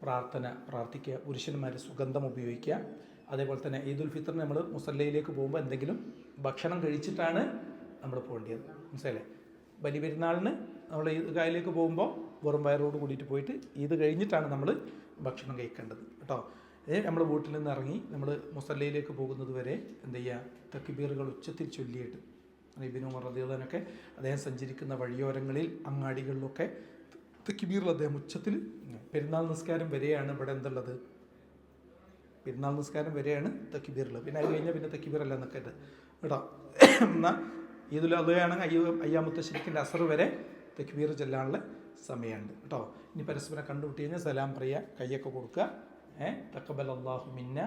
പ്രാർത്ഥന പ്രാർത്ഥിക്കുക. പുരുഷന്മാർ സുഗന്ധം ഉപയോഗിക്കുക. അതേപോലെ തന്നെ ഈദുൽ ഫിത്തറിന് നമ്മൾ മുസല്ലയിലേക്ക് പോകുമ്പോൾ എന്തെങ്കിലും ഭക്ഷണം കഴിച്ചിട്ടാണ് നമ്മൾ പോകേണ്ടത്. മനസ്സിലല്ലേ? ബലി പെരുന്നാളിന് നമ്മൾ ഈദ്ഗാഹിലേക്ക് പോകുമ്പോൾ വെറും വയറോട് കൂടിയിട്ട് പോയിട്ട് ഈദ് കഴിഞ്ഞിട്ടാണ് നമ്മൾ ഭക്ഷണം കഴിക്കേണ്ടത് കേട്ടോ. നമ്മൾ വീട്ടിൽ നിന്ന് ഇറങ്ങി നമ്മൾ മുസല്ലയിലേക്ക് പോകുന്നത് വരെ എന്ത് ചെയ്യുക, തക്ബീറുകൾ ഉച്ചത്തിൽ ചൊല്ലിയിട്ട് ഇബ്നു ഉമർ റളിയല്ലാഹു അൻഹുവൊക്കെ അദ്ദേഹം സഞ്ചരിക്കുന്ന വഴിയോരങ്ങളിൽ അങ്ങാടികളിലൊക്കെ തക്ബീറുകൾ അദ്ദേഹം ഉച്ചത്തിൽ, പെരുന്നാൾ നിസ്കാരം വരെയാണ് ഇവിടെ എന്തുള്ളത്, പെരുന്നാൾ നിസ്കാരം വരെയാണ് തക്ബീറുള്ളത്. പിന്നെ അത് കഴിഞ്ഞാൽ പിന്നെ തക്ബീറല്ല നിൽക്കരുത് കേട്ടോ. എന്നാൽ ഈദുൽ അദ്ഹയാണെങ്കിൽ അയ്യാമുത്ത ശരിക്കിൻ്റെ അസർ വരെ തക്ബീർ ചൊല്ലാനുള്ള സമയമുണ്ട് കേട്ടോ. ഇനി പരസ്പരം കണ്ടുമുട്ടി കഴിഞ്ഞാൽ സലാം പറയുക, കയ്യൊക്കെ കൊടുക്കുക, തഖബ്ബൽ അല്ലാഹു മിന്ന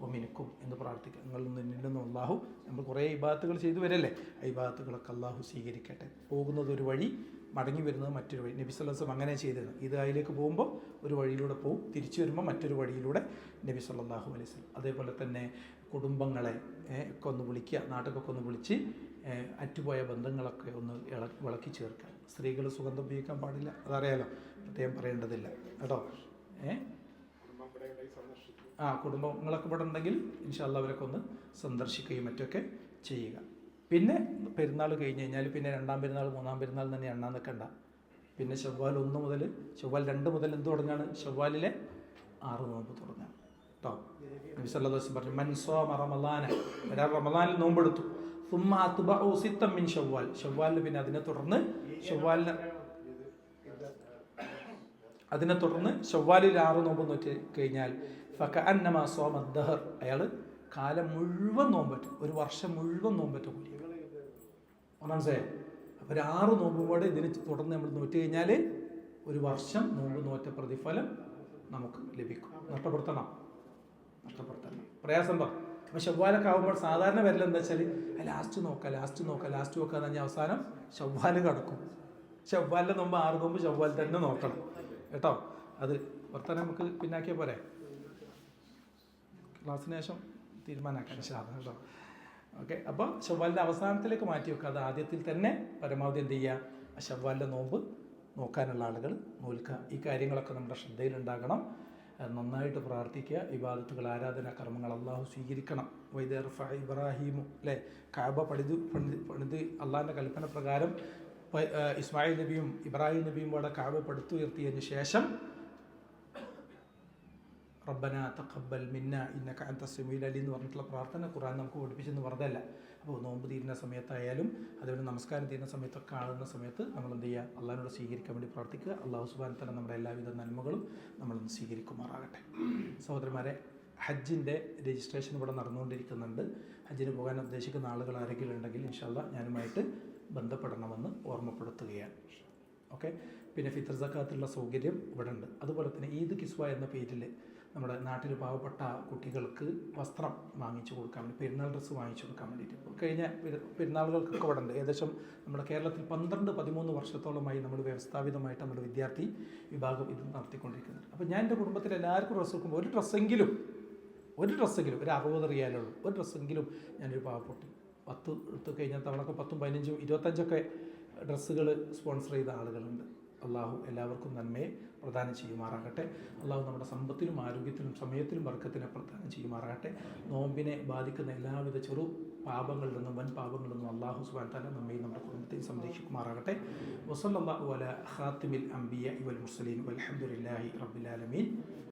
വ മിൻകും എന്ന് പ്രാർത്ഥിക്കുക. നിങ്ങളിൽ നിന്നും അല്ലാഹു, നമ്മൾ കുറേ ഇബാദത്തുകൾ ചെയ്തു വരല്ലേ, ആ ഇബാദത്തുകളൊക്കെ അല്ലാഹു സ്വീകരിക്കട്ടെ. പോകുന്നത് ഒരു വഴി, മടങ്ങി വരുന്നത് മറ്റൊരു വഴി. നബി സല്ലല്ലാഹു അലൈഹി വസല്ലം അങ്ങനെ ചെയ്തിരുന്നു. ഈദ്ഗാഹിലേക്ക് പോകുമ്പോൾ ഒരു വഴിയിലൂടെ പോകും, തിരിച്ചു വരുമ്പോൾ മറ്റൊരു വഴിയിലൂടെ നബി സല്ലല്ലാഹു അലൈഹി വസല്ലം. അതേപോലെ തന്നെ കുടുംബങ്ങളെ ഒക്കെ ഒന്ന് വിളിക്കുക, നാട്ടിലൊക്കെ ഒന്ന് വിളിച്ച് അറ്റുപോയ ബന്ധങ്ങളൊക്കെ ഒന്ന് വിളക്കി ചേർക്കുക. സ്ത്രീകൾ സുഗന്ധം ഉപയോഗിക്കാൻ പാടില്ല, അതറിയാലോ, പ്രത്യേകം പറയേണ്ടതില്ല കേട്ടോ. കുടുംബങ്ങളൊക്കെ ഇവിടെ ഉണ്ടെങ്കിൽ ഇൻഷാ അല്ലാഹ് അവരൊക്കെ ഒന്ന് സന്ദർശിക്കുകയും മറ്റൊക്കെ ചെയ്യുക. പിന്നെ പെരുന്നാൾ കഴിഞ്ഞ് കഴിഞ്ഞാൽ പിന്നെ രണ്ടാം പെരുന്നാൾ മൂന്നാം പെരുന്നാൾ തന്നെ എണ്ണാൻ നിൽക്കണ്ട. പിന്നെ ശവ്വാൽ 1 മുതൽ ശവ്വാൽ 2 മുതൽ എന്ത് തുടങ്ങാണ്, ശവ്വാലിലെ 6 നോമ്പ് തുടങ്ങാം കേട്ടോ. നബി സല്ലല്ലാഹു അലൈഹി വസല്ലം പറഞ്ഞു, മൻ സ്വമ റമളാന, ഒരാൾ റമളാനിൽ നോമ്പെടുത്തു, സുമ്മ അത്ബഉ സിത്തൻ മിൻ ശവ്വാൽ, ശവ്വാലിൽ പിന്നെ അതിനെ തുടർന്ന് ശവ്വാലിൽ 6 നോമ്പ് നോറ്റ് കഴിഞ്ഞാൽ ഫകഅന്നമാ സ്വമ ദഹർ, അയാൾ കാലം മുഴുവൻ നോമ്പറ്റ്, ഒരു വർഷം മുഴുവൻ നോമ്പറ്റ് കൂടി. മനസ്സിലായോ? അപ്പോൾ ഒരു 6 നോമ്പും കൂടെ ഇതിന് തുടർന്ന് നമ്മൾ നോറ്റ് കഴിഞ്ഞാൽ ഒരു വർഷം നോമ്പ് നോറ്റ പ്രതിഫലം നമുക്ക് ലഭിക്കും. നഷ്ടപ്പെടുത്തണം. പ്രയാസം പറ. അപ്പോൾ ശവ്വാലൊക്കെ ആകുമ്പോൾ സാധാരണ വരലെന്താ വെച്ചാൽ ലാസ്റ്റ് നോക്കുക എന്ന് പറഞ്ഞാൽ അവസാനം ശവ്വാൽ കിടക്കും. ശവ്വാലിൻ്റെ നോമ്പ് 6 നോമ്പ് ശവ്വാൽ തന്നെ നോക്കണം കേട്ടോ. അത് വർത്തമാനം നമുക്ക് പിന്നാക്കിയാൽ പോരെ, ക്ലാസ്സിന് ശേഷം തീരുമാനമാക്കാൻ കേട്ടോ. ഓക്കെ, അപ്പോൾ ശവ്വാലിൻ്റെ അവസാനത്തിലേക്ക് മാറ്റി വെക്കുക. അത് ആദ്യത്തിൽ തന്നെ പരമാവധി എന്ത് ചെയ്യുക, ശവ്വാലിൻ്റെ നോമ്പ് നോക്കാനുള്ള ആളുകൾ നോൽക്കുക. ഈ കാര്യങ്ങളൊക്കെ നമ്മുടെ ശ്രദ്ധയിലുണ്ടാകണം. നന്നായിട്ട് പ്രാർത്ഥിക്കുക. ഇബാദത്തുകൾ, ആരാധനാ കർമ്മങ്ങൾ അള്ളാഹു സ്വീകരിക്കണം. വൈദർഫ ഇബ്രാഹിമു അല്ലേ, കഅബ പണിത് അള്ളാഹിൻ്റെ കൽപ്പന പ്രകാരം ഇസ്മായിൽ നബിയും ഇബ്രാഹിം നബിയും കൂടെ കഅബ പടുത്തുയർത്തിയതിന് ശേഷം റബ്ബന തഖബ്ബൽ മിന്ന ഇന്നക അൻത സമീഉൽ അലീം എന്ന് പറഞ്ഞിട്ടുള്ള പ്രാർത്ഥന ഖുർആൻ നമുക്ക് പഠിപ്പിച്ചെന്ന് വെറുതെയല്ല. അപ്പോൾ നോമ്പ് തീരുന്ന സമയത്തായാലും അതുപോലെ നമസ്കാരം തീരുന്ന സമയത്തൊക്കെ ആളുന്ന സമയത്ത് നമ്മൾ എന്ത് ചെയ്യുക, അള്ളാഹിനോട് സ്വീകരിക്കാൻ വേണ്ടി പ്രാർത്ഥിക്കുക. അള്ളാഹു സുബ്ഹാനഹു വതആല നമ്മുടെ എല്ലാവിധ നന്മകളും നമ്മളൊന്ന് സ്വീകരിക്കുമാറാകട്ടെ. സഹോദരന്മാരെ, ഹജ്ജിൻ്റെ രജിസ്ട്രേഷൻ ഇവിടെ നടന്നുകൊണ്ടിരിക്കുന്നുണ്ട്. ഹജ്ജിന് പോകാൻ ഉദ്ദേശിക്കുന്ന ആളുകൾ ആരെങ്കിലും ഉണ്ടെങ്കിൽ ഇൻഷാ അല്ലാഹ് ഞാനുമായിട്ട് ബന്ധപ്പെടണമെന്ന് ഓർമ്മപ്പെടുത്തുകയാണ്. ഓക്കെ, പിന്നെ ഫിത്ർ സക്കാത്തുള്ള സൗകര്യം ഇവിടെ ഉണ്ട്. അതുപോലെ തന്നെ ഈദ് കിസ്വ എന്ന പേരിൽ നമ്മുടെ നാട്ടിൽ പാവപ്പെട്ട കുട്ടികൾക്ക് വസ്ത്രം വാങ്ങിച്ചു കൊടുക്കാൻ വേണ്ടി, പെരുന്നാൾ ഡ്രസ്സ് വാങ്ങിച്ചു കൊടുക്കാൻ വേണ്ടിയിട്ട് കഴിഞ്ഞ പെരുന്നാളുകൾക്കൊക്കെ ഇവിടെ ഉണ്ട്. ഏകദേശം നമ്മുടെ കേരളത്തിൽ 12-13 വർഷത്തോളമായി നമ്മൾ വ്യവസ്ഥാപിതമായിട്ട് നമ്മുടെ വിദ്യാർത്ഥി വിഭാഗം ഇത് നടത്തിക്കൊണ്ടിരിക്കുന്നുണ്ട്. അപ്പോൾ ഞാൻ എൻ്റെ കുടുംബത്തിൽ എല്ലാവർക്കും ഡ്രസ്സ് വെക്കുമ്പോൾ ഒരു ഡ്രസ്സെങ്കിലും ഒരു 60 റിയാലുള്ളൂ. ഒരു ഡ്രസ്സെങ്കിലും ഞാനൊരു പാവപ്പെട്ട് 10 എടുത്ത് കഴിഞ്ഞ തവണക്കെ 10, 15, 25 ഡ്രസ്സുകൾ സ്പോൺസർ ചെയ്ത ആളുകളുണ്ട്. അള്ളാഹു എല്ലാവർക്കും നന്മയെ പ്രദാനം ചെയ്യുമാറാകട്ടെ. അള്ളാഹു നമ്മുടെ സമ്പത്തിലും ആരോഗ്യത്തിലും സമയത്തിലും ബർക്കത്തിനെ പ്രദാനം ചെയ്യുമാറാകട്ടെ. നോമ്പിനെ ബാധിക്കുന്ന എല്ലാവിധ ചെറു പാപങ്ങളിൽ നിന്നും വൻ പാപങ്ങളിൽ നിന്നും അള്ളാഹു സുബ്ഹാനഹു വ തആല നമ്മയും നമ്മുടെ കുടുംബത്തെയും സംരക്ഷിക്കുമാറാകട്ടെ. വസല്ലല്ലാഹു അലാ ഖാതിമിൽ അംബിയാഇ വൽ മുർസലീൻ വൽഹംദുലില്ലാഹി റബ്ബിൽ ആലമീൻ.